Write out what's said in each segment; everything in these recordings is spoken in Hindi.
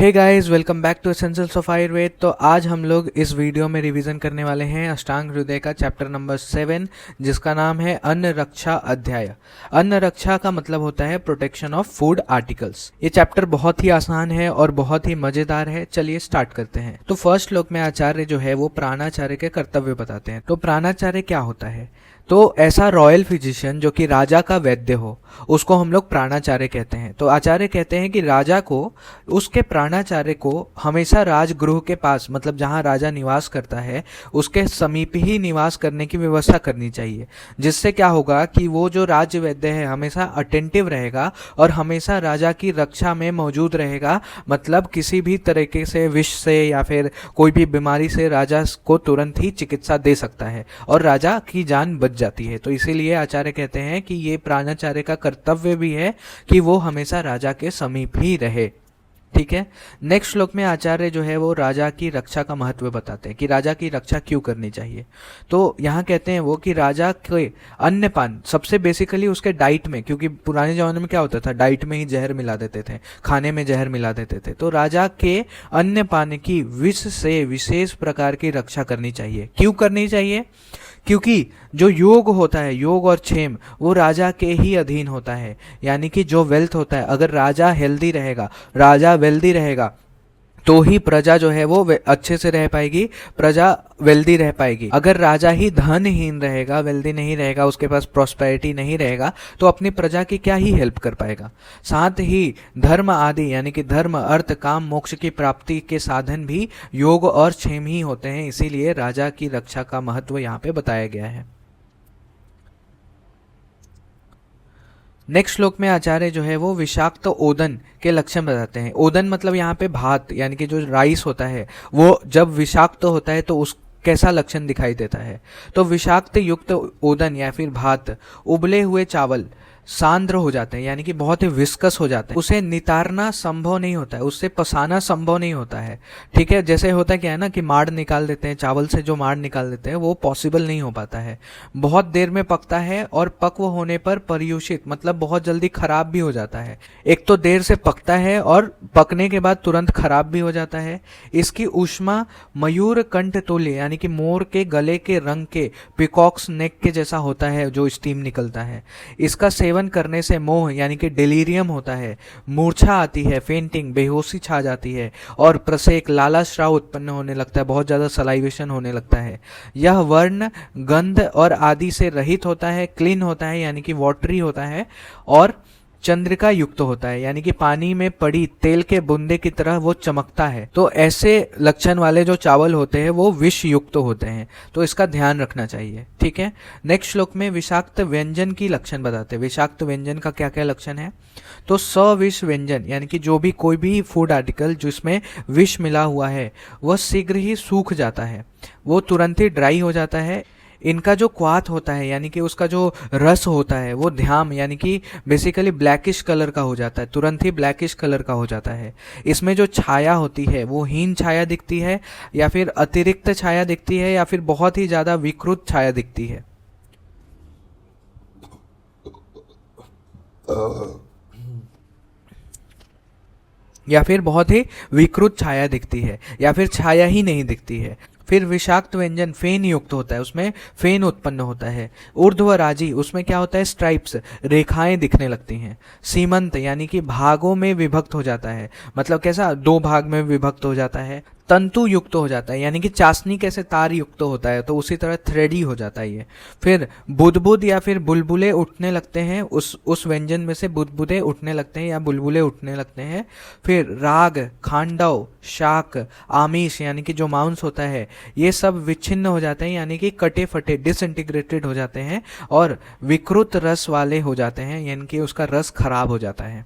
Hey guys, welcome back to essentials of Ayurveda. तो आज हम लोग इस वीडियो में रिवीजन करने वाले हैं अष्टांग हृदय का चैप्टर नंबर 7, जिसका नाम है अन्न रक्षा अध्याय। अन्न रक्षा का मतलब होता है प्रोटेक्शन ऑफ फूड आर्टिकल्स। ये चैप्टर बहुत ही आसान है और बहुत ही मजेदार है। चलिए स्टार्ट करते हैं। तो फर्स्ट श्लोक में आचार्य जो है वो प्राणाचार्य के कर्तव्य बताते हैं। तो प्राणाचार्य क्या होता है? तो ऐसा रॉयल फिजिशियन जो कि राजा का वैद्य हो, उसको हम लोग प्राणाचार्य कहते हैं। तो आचार्य कहते हैं कि राजा को, उसके प्राणाचार्य को हमेशा राजगृह के पास, मतलब जहां राजा निवास करता है उसके समीप ही निवास करने की व्यवस्था करनी चाहिए। जिससे क्या होगा कि वो जो राज्य वैद्य है हमेशा अटेंटिव रहेगा और हमेशा राजा की रक्षा में मौजूद रहेगा। मतलब किसी भी तरीके से विष से या फिर कोई भी बीमारी से राजा को तुरंत ही चिकित्सा दे सकता है और राजा की जान बच जाती है। तो इसीलिए आचार्य कहते हैं कि ये प्राणाचार्य का कर्तव्य भी है कि वो हमेशा राजा के समीप ही रहे। ठीक है। नेक्स्ट श्लोक में आचार्य जो है वो राजा की रक्षा का महत्व बताते हैं कि राजा की रक्षा क्यों करनी चाहिए। तो यहाँ कहते हैं वो कि राजा के अन्न पान, सबसे बेसिकली उसके डाइट में, क्योंकि पुराने जमाने में क्या होता था, डाइट में ही जहर मिला देते थे, खाने में जहर मिला देते थे। तो राजा के अन्न पान की विष से विशेष प्रकार की रक्षा करनी चाहिए। क्यों करनी चाहिए? क्योंकि जो योग होता है, योग और क्षेम, वो राजा के ही अधीन होता है। यानी कि जो वेल्थ होता है, अगर राजा हेल्दी रहेगा, राजा वेल्दी रहेगा, तो ही प्रजा जो है वो अच्छे से रह पाएगी, प्रजा वेल्दी रह पाएगी। अगर राजा ही धनहीन रहेगा, वेल्दी नहीं रहेगा, उसके पास प्रॉस्पेरिटी नहीं रहेगा, तो अपनी प्रजा की क्या ही हेल्प कर पाएगा। साथ ही धर्म आदि, यानी कि धर्म, अर्थ, काम, मोक्ष की प्राप्ति के साधन भी योग और क्षेम ही होते हैं। इसीलिए राजा की रक्षा का महत्व यहाँ पे बताया गया है। नेक्स्ट श्लोक में आचार्य जो है वो विषाक्त ओदन के लक्षण बताते हैं। ओदन मतलब यहाँ पे भात, यानी कि जो राइस होता है वो जब विषाक्त होता है तो उस कैसा लक्षण दिखाई देता है। तो विषाक्त युक्त ओदन या फिर भात, उबले हुए चावल सांद्र हो जाते हैं, यानी कि बहुत ही विस्कस हो जाते हैं। उसे नितारना संभव नहीं होता है, उससे पसाना संभव नहीं होता है। ठीक है। जैसे होता क्या है ना कि माड़ निकाल देते हैं, चावल से जो माड़ निकाल देते हैं वो पॉसिबल नहीं हो पाता है। बहुत देर में पकता है और पक्व होने पर पर्यूषित, मतलब बहुत जल्दी खराब भी हो जाता है। एक तो देर से पकता है और पकने के बाद तुरंत खराब भी हो जाता है। इसकी ऊष्मा मयूर कंठ तुल्य, यानी कि मोर के गले के रंग के, पिकॉक्स नेक के जैसा होता है जो स्टीम निकलता है। इसका सेवन करने से मोह, यानी कि डेलीरियम होता है, मूर्छा आती है, फेंटिंग, बेहोशी छा जाती है और प्रसेक, लाला श्राव उत्पन्न होने लगता है, बहुत ज्यादा सलाइवेशन होने लगता है। यह वर्ण, गंध और आदि से रहित होता है, क्लीन होता है, यानी कि वाटरी होता है और चंद्रिका युक्त होता है, यानी कि पानी में पड़ी तेल के बूंदे की तरह वो चमकता है। तो ऐसे लक्षण वाले जो चावल होते हैं वो विष युक्त होते हैं, तो इसका ध्यान रखना चाहिए। ठीक है। नेक्स्ट श्लोक में विषाक्त व्यंजन की लक्षण बताते हैं। विषाक्त व्यंजन का क्या क्या लक्षण है? तो सविष व्यंजन, यानी कि जो भी कोई भी फूड आर्टिकल जिसमें विष मिला हुआ है वह शीघ्र ही सूख जाता है, वो तुरंत ही ड्राई हो जाता है। इनका जो क्वाथ होता है, यानी कि उसका जो रस होता है वो ध्याम, यानी कि बेसिकली ब्लैकिश कलर का हो जाता है, तुरंत ही ब्लैकिश कलर का हो जाता है। इसमें जो छाया होती है वो हीन छाया दिखती है, या फिर अतिरिक्त छाया दिखती है, या फिर बहुत ही ज्यादा विकृत छाया दिखती है। या फिर बहुत ही विकृत छाया दिखती है, या फिर छाया ही नहीं दिखती है। फिर विषाक्त व्यंजन फेन युक्त होता है, उसमें फेन उत्पन्न होता है। ऊर्ध्वराजी, उसमें क्या होता है, स्ट्राइप्स, रेखाएं दिखने लगती हैं। सीमंत, यानी कि भागों में विभक्त हो जाता है, मतलब कैसा, दो भाग में विभक्त हो जाता है। तंतु युक्त हो जाता है, यानी कि चाशनी कैसे तार युक्त होता है तो उसी तरह थ्रेडी हो जाता है ये। फिर बुदबुद या फिर बुलबुले उठने लगते हैं, उस व्यंजन में से बुदबुदे उठने लगते हैं या बुलबुले उठने लगते हैं। फिर राग, खांडव, शाक, आमिष, यानी कि जो मांस होता है, ये सब विच्छिन्न हो जाते हैं, यानी कि कटे फटे, डिसइंटीग्रेटेड हो जाते हैं और विकृत रस वाले हो जाते हैं, यानी कि उसका रस खराब हो जाता है।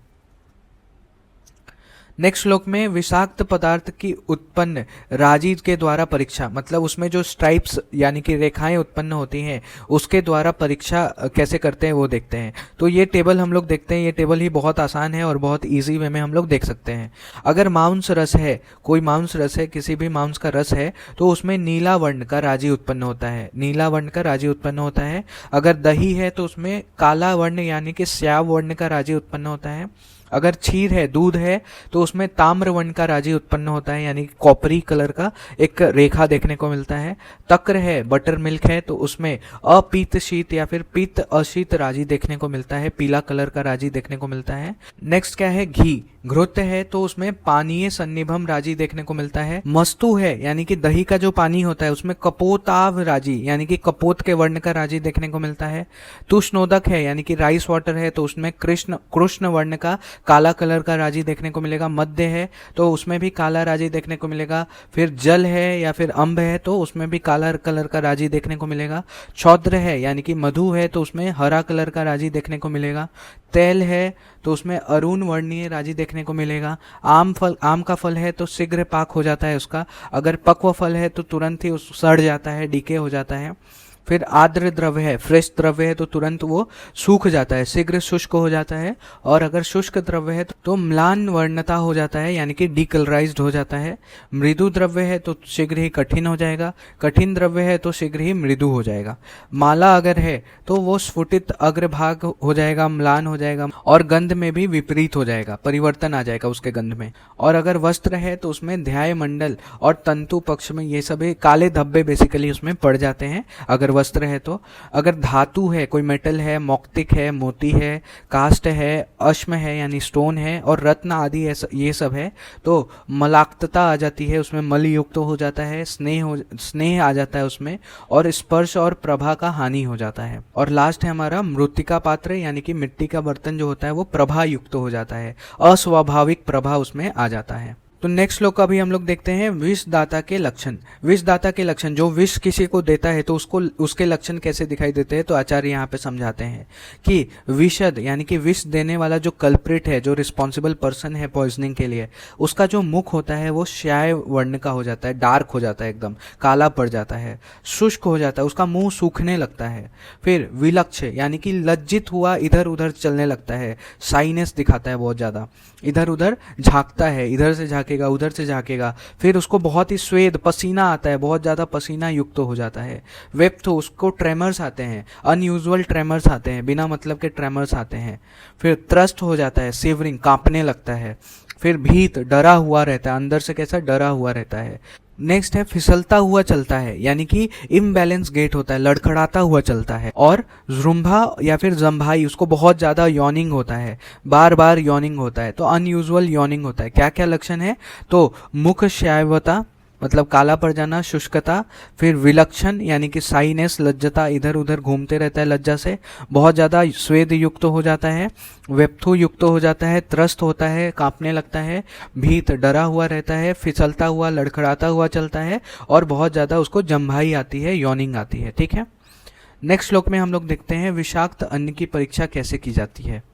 नेक्स्ट श्लोक में विषाक्त पदार्थ की उत्पन्न राजी के द्वारा परीक्षा, मतलब उसमें जो स्ट्राइप्स यानी कि रेखाएं उत्पन्न होती हैं उसके द्वारा परीक्षा कैसे करते हैं वो देखते हैं। तो ये टेबल हम लोग देखते हैं, ये टेबल ही बहुत आसान है और बहुत इजी वे में हम लोग देख सकते हैं। अगर मांस रस है, कोई मांस रस है, किसी भी मांस का रस है, तो उसमें नीला वर्ण का राजी उत्पन्न होता है, नीला वर्ण का राजी उत्पन्न होता है। अगर दही है तो उसमें काला वर्ण यानी कि स्याव वर्ण का राजी उत्पन्न होता है। अगर क्षीर है, दूध है, तो उसमें ताम्र वर्ण का राजी उत्पन्न होता है, यानी कॉपरी कलर का एक रेखा देखने को मिलता है। तक्र है, बटर मिल्क है, तो उसमें अपीत शीत या फिर पीत अशीत राजी देखने को मिलता है, पीला कलर का राजी देखने को मिलता है। नेक्स्ट क्या है, घी। घृत है तो उसमें पानीय सन्निभम राजी देखने को मिलता है। मस्तु है यानी कि दही का जो पानी होता है उसमें कपोताव राजी यानी कि कपोत के वर्ण का राजी देखने को मिलता है। तुष्णोदक है यानी कि राइस वाटर है तो उसमें कृष्ण वर्ण का काला कलर का राजी देखने को मिलेगा। मध्य है तो उसमें भी काला राजी देखने को मिलेगा। फिर जल है या फिर अम्ब है तो उसमें भी काला कलर का राजी देखने को मिलेगा। छौद्र है यानी कि मधु है तो उसमें हरा कलर का राजी देखने को मिलेगा। तेल है तो उसमें अरुण वर्णीय राजी देखने को मिलेगा। आम का फल है तो शीघ्र पाक हो जाता है उसका, अगर पक्व फल है तो तुरंत ही सड़ जाता है, डीके हो जाता है। फिर आर्द्र द्रव्य है, फ्रेश द्रव्य है तो तुरंत वो सूख जाता है, शीघ्र शुष्क हो जाता है। और अगर शुष्क द्रव्य है तो म्लान वर्णता हो जाता है यानी कि डीकलराइज्ड हो जाता है। मृदु द्रव्य है तो शीघ्र ही कठिन हो जाएगा, कठिन द्रव्य है तो शीघ्र ही मृदु हो जाएगा। माला अगर है तो वो स्फुटित अग्रभाग हो जाएगा, म्लान हो जाएगा और गंध में भी विपरीत हो जाएगा, परिवर्तन आ जाएगा उसके गंध में। और अगर वस्त्र है तो उसमें ध्याय मंडल और तंतु पक्ष में ये सभी काले धब्बे बेसिकली उसमें पड़ जाते हैं अगर वस्त्र है तो। अगर धातु है, कोई मेटल है, मौक्तिक है, मोती है, कास्ट है, अश्म है यानी स्टोन है और रत्न आदि ये सब है तो मलाक्तता आ जाती है, उसमें मल युक्त हो जाता है, स्नेह आ जाता है उसमें और स्पर्श और प्रभा का हानि हो जाता है। और लास्ट है हमारा मृत्तिका पात्र यानी कि मिट्टी का बर्तन जो होता है वो प्रभा युक्त हो जाता है, अस्वाभाविक प्रभा उसमें आ जाता है। तो नेक्स्ट श्लोक का भी हम लोग देखते हैं विषदाता के लक्षण। विषदाता के लक्षण, जो विष किसी को देता है तो उसके लक्षण कैसे दिखाई देते हैं, तो आचार्य यहाँ पे समझाते हैं कि विषद यानी कि विष देने वाला जो कल्प्रिट है, जो रिस्पॉन्सिबल पर्सन है पॉइजनिंग के लिए, उसका जो मुख होता है वो श्याय वर्ण का हो जाता है, डार्क हो जाता है, एकदम काला पड़ जाता है, शुष्क हो जाता है, उसका मुंह सूखने लगता है। फिर विलक्ष यानी कि लज्जित हुआ इधर उधर चलने लगता है, साइनेस दिखाता है बहुत ज्यादा, इधर उधर झांकता है, इधर से झांकेगा उधर से झांकेगा। फिर उसको बहुत ही स्वेद, पसीना आता है, बहुत ज्यादा पसीना युक्त हो जाता है। वेप्थो, उसको ट्रेमर्स आते हैं, अनयूजुअल ट्रेमर्स आते हैं, बिना मतलब के ट्रेमर्स आते हैं। फिर त्रस्त हो जाता है, सिवरिंग, कांपने लगता है। फिर भीत, डरा हुआ रहता है, अंदर से कैसा डरा हुआ रहता है। नेक्स्ट है फिसलता हुआ चलता है यानी कि इम्बैलेंस गेट होता है, लड़खड़ाता हुआ चलता है। और ज़्रुम्भा या फिर जम्भाई, उसको बहुत ज्यादा यॉनिंग होता है, बार बार यॉनिंग होता है, तो अनयूजुअल यॉनिंग होता है। क्या क्या लक्षण है, तो मुख श्यायवता मतलब काला पड़ जाना, शुष्कता। फिर विलक्षण यानी कि साइनेस, लज्जता, इधर उधर घूमते रहता है लज्जा से, बहुत ज्यादा स्वेद युक्त हो जाता है। वेप्थु युक्त हो जाता है, त्रस्त होता है, कांपने लगता है। भीत, डरा हुआ रहता है, फिसलता हुआ, लड़खड़ाता हुआ चलता है और बहुत ज्यादा उसको जम्भाई आती है, यॉनिंग आती है। ठीक है, नेक्स्ट श्लोक में हम लोग देखते हैं विषाक्त अन्न की परीक्षा कैसे की जाती है।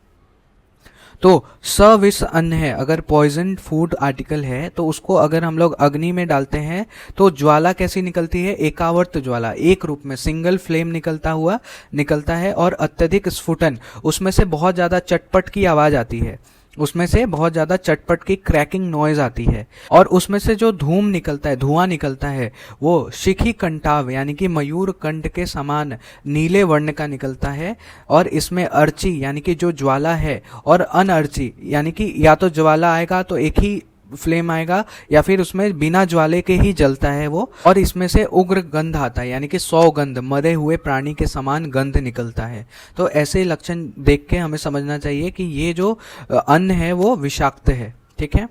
तो सविष अन्न है, अगर पॉइजन फूड आर्टिकल है तो उसको अगर हम लोग अग्नि में डालते हैं तो ज्वाला कैसी निकलती है, एकावर्त ज्वाला, एक रूप में सिंगल फ्लेम निकलता है और अत्यधिक स्फुटन, उसमें से बहुत ज्यादा चटपट की आवाज आती है, उसमें से बहुत ज्यादा चटपट की क्रैकिंग नॉइज आती है। और उसमें से जो धुआं निकलता है वो शिखी कंठाव यानी कि मयूर कंठ के समान नीले वर्ण का निकलता है। और इसमें अर्ची यानी कि जो ज्वाला है और अनअर्ची यानी कि या तो ज्वाला आएगा तो एक ही फ्लेम आएगा या फिर उसमें बिना ज्वाले के ही जलता है वो। और इसमें से उग्र गंध आता है यानी कि सौगंध, मरे हुए प्राणी के समान गंध निकलता है। तो ऐसे लक्षण देख के हमें समझना चाहिए कि ये जो अन्न है वो विषाक्त है। ठीक है,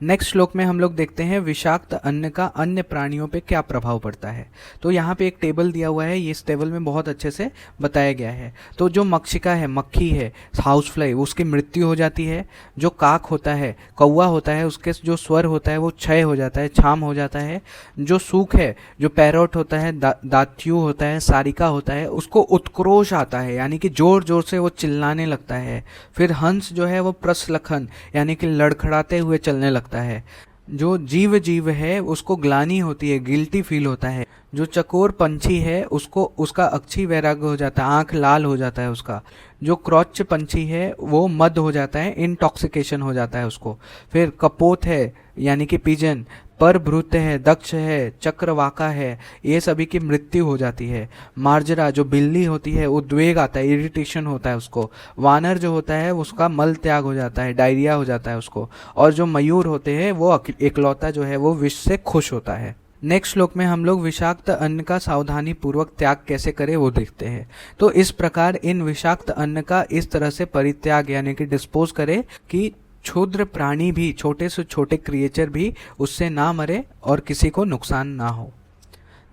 नेक्स्ट श्लोक में हम लोग देखते हैं विषाक्त अन्न का अन्य प्राणियों पे क्या प्रभाव पड़ता है। तो यहाँ पे एक टेबल दिया हुआ है, इस टेबल में बहुत अच्छे से बताया गया है। तो जो मक्षिका है, मक्खी है, हाउस फ्लाई, उसकी मृत्यु हो जाती है। जो काक होता है, कौवा होता है, उसके जो स्वर होता है वो क्षय हो जाता है, क्षाम हो जाता है। जो सूख है, जो पैरोट होता है, दात्यु होता है, सारिका होता है, उसको उत्क्रोश आता है यानी कि जोर जोर से वो चिल्लाने लगता है। फिर हंस जो है वो प्रस्लखन यानी कि लड़खड़ाते हुए चलने लगता है। जो जीव है उसको ग्लानि होती है, गिल्टी फील होता है। जो चकोर पंछी है उसका अक्षी वैराग्य हो जाता है, आंख लाल हो जाता है उसका। जो क्रॉच पंछी है वो मद हो जाता है, इंटॉक्सिकेशन हो जाता है उसको। फिर कपोत है यानी कि पिजन, परभृत्य है, दक्ष है, चक्रवाका है, ये सभी की मृत्यु हो जाती है। मार्जरा जो बिल्ली होती है, उद्वेग आता है, इरिटेशन होता है उसको। वानर जो होता है उसका मल त्याग हो जाता है, डायरिया हो जाता है उसको। और जो मयूर होते हैं वो एकलौता जो है वो विष से खुश होता है। नेक्स्ट श्लोक में हम लोग विषाक्त अन्न का सावधानी पूर्वक त्याग कैसे करें वो देखते हैं। तो इस प्रकार इन विषाक्त अन्न का इस तरह से परित्याग यानी कि डिस्पोज करें कि क्षुद्र प्राणी भी, छोटे से छोटे क्रिएचर भी उससे ना मरे और किसी को नुकसान ना हो।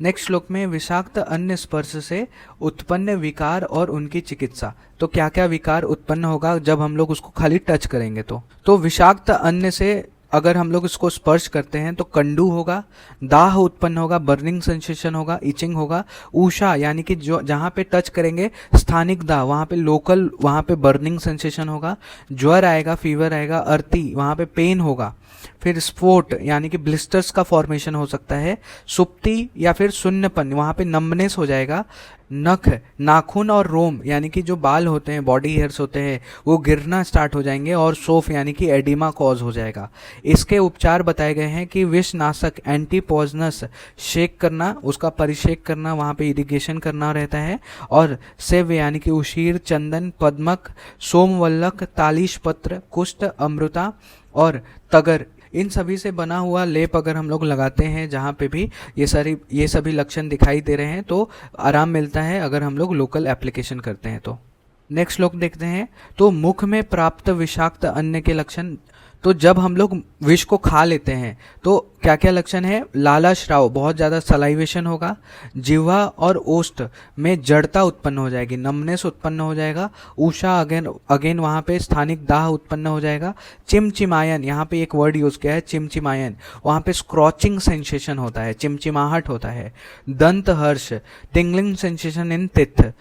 नेक्स्ट श्लोक में विषाक्त अन्न स्पर्श से उत्पन्न विकार और उनकी चिकित्सा। तो क्या क्या विकार उत्पन्न होगा जब हम लोग उसको खाली टच करेंगे। तो विषाक्त अन्न से अगर हम लोग इसको स्पर्श करते हैं तो कंडू होगा, दाह उत्पन्न होगा, बर्निंग सेंसेशन होगा, इचिंग होगा। ऊषा यानी कि जो जहाँ पे टच करेंगे स्थानिक दाह, वहाँ पे लोकल, वहाँ पे बर्निंग सेंसेशन होगा। ज्वर आएगा, फीवर आएगा। अर्ती वहाँ पे पेन होगा। फिर स्फोट यानी कि ब्लिस्टर्स का फॉर्मेशन हो सकता है। सुप्ति या फिर शून्यपन, वहाँ पे नम्बनेस हो जाएगा। नख, नाखून और रोम यानी कि जो बाल होते हैं, बॉडी हेयर्स होते हैं, वो गिरना स्टार्ट हो जाएंगे। और सोफ यानी कि एडिमा कॉज हो जाएगा। इसके उपचार बताए गए हैं कि विषनाशक एंटी पॉइजनस शेक करना, उसका परिशेक करना, वहाँ पे इरिगेशन करना रहता है। और सेव यानी कि उशीर, चंदन, पद्मक, सोमवल्लक, तालीश पत्र, कुष्ठ, अमृता और तगर, इन सभी से बना हुआ लेप अगर हम लोग लगाते हैं जहाँ पे भी ये सभी लक्षण दिखाई दे रहे हैं तो आराम मिलता है अगर हम लोग लोकल एप्लीकेशन करते हैं तो। नेक्स्ट श्लोक देखते हैं। तो मुख में प्राप्त विषाक्त अन्न के लक्षण। तो जब हम लोग विष को खा लेते हैं तो क्या क्या लक्षण है। लाला श्राव, बहुत ज़्यादा सलाइवेशन होगा। जिह्वा और ओष्ठ में जड़ता उत्पन्न हो जाएगी, नमनेस उत्पन्न हो जाएगा। ऊषा अगेन वहाँ पे स्थानिक दाह उत्पन्न हो जाएगा। चिमचिमायन, यहाँ पे एक वर्ड यूज किया है चिमचिमायन, वहाँ पे स्क्रॉचिंग सेंसेशन होता है, चिमचिमाहट होता है। दंत हर्ष, टिंगलिंग सेंसेशन इन टिथ।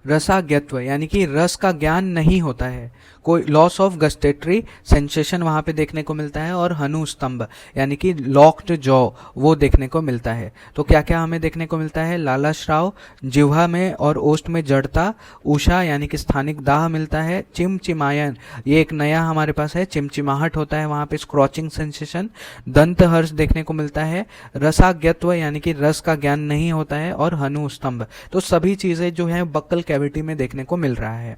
रसाज्ञत्व यानी कि रस का ज्ञान नहीं होता है, कोई लॉस ऑफ गस्टेटरी सेंसेशन वहाँ पे देखने को मिलता है। और हनु स्तंभ यानी कि लॉक्ड जॉ वो देखने को मिलता है। तो क्या क्या हमें देखने को मिलता है। लाला श्राव, जिह्वा में और ओष्ठ में जड़ता। ऊषा यानी कि स्थानिक दाह मिलता है। चिमचिमायन, ये एक नया हमारे पास है, चिमचिमाहट होता है वहाँ पे, स्क्रॉचिंग सेंसेशन। दंत हर्ष देखने को मिलता है। रसाज्ञत्व यानी कि रस का ज्ञान नहीं होता है। और हनु स्तंभ, तो सभी चीजें जो है बक्कल कैविटी में देखने को मिल रहा है।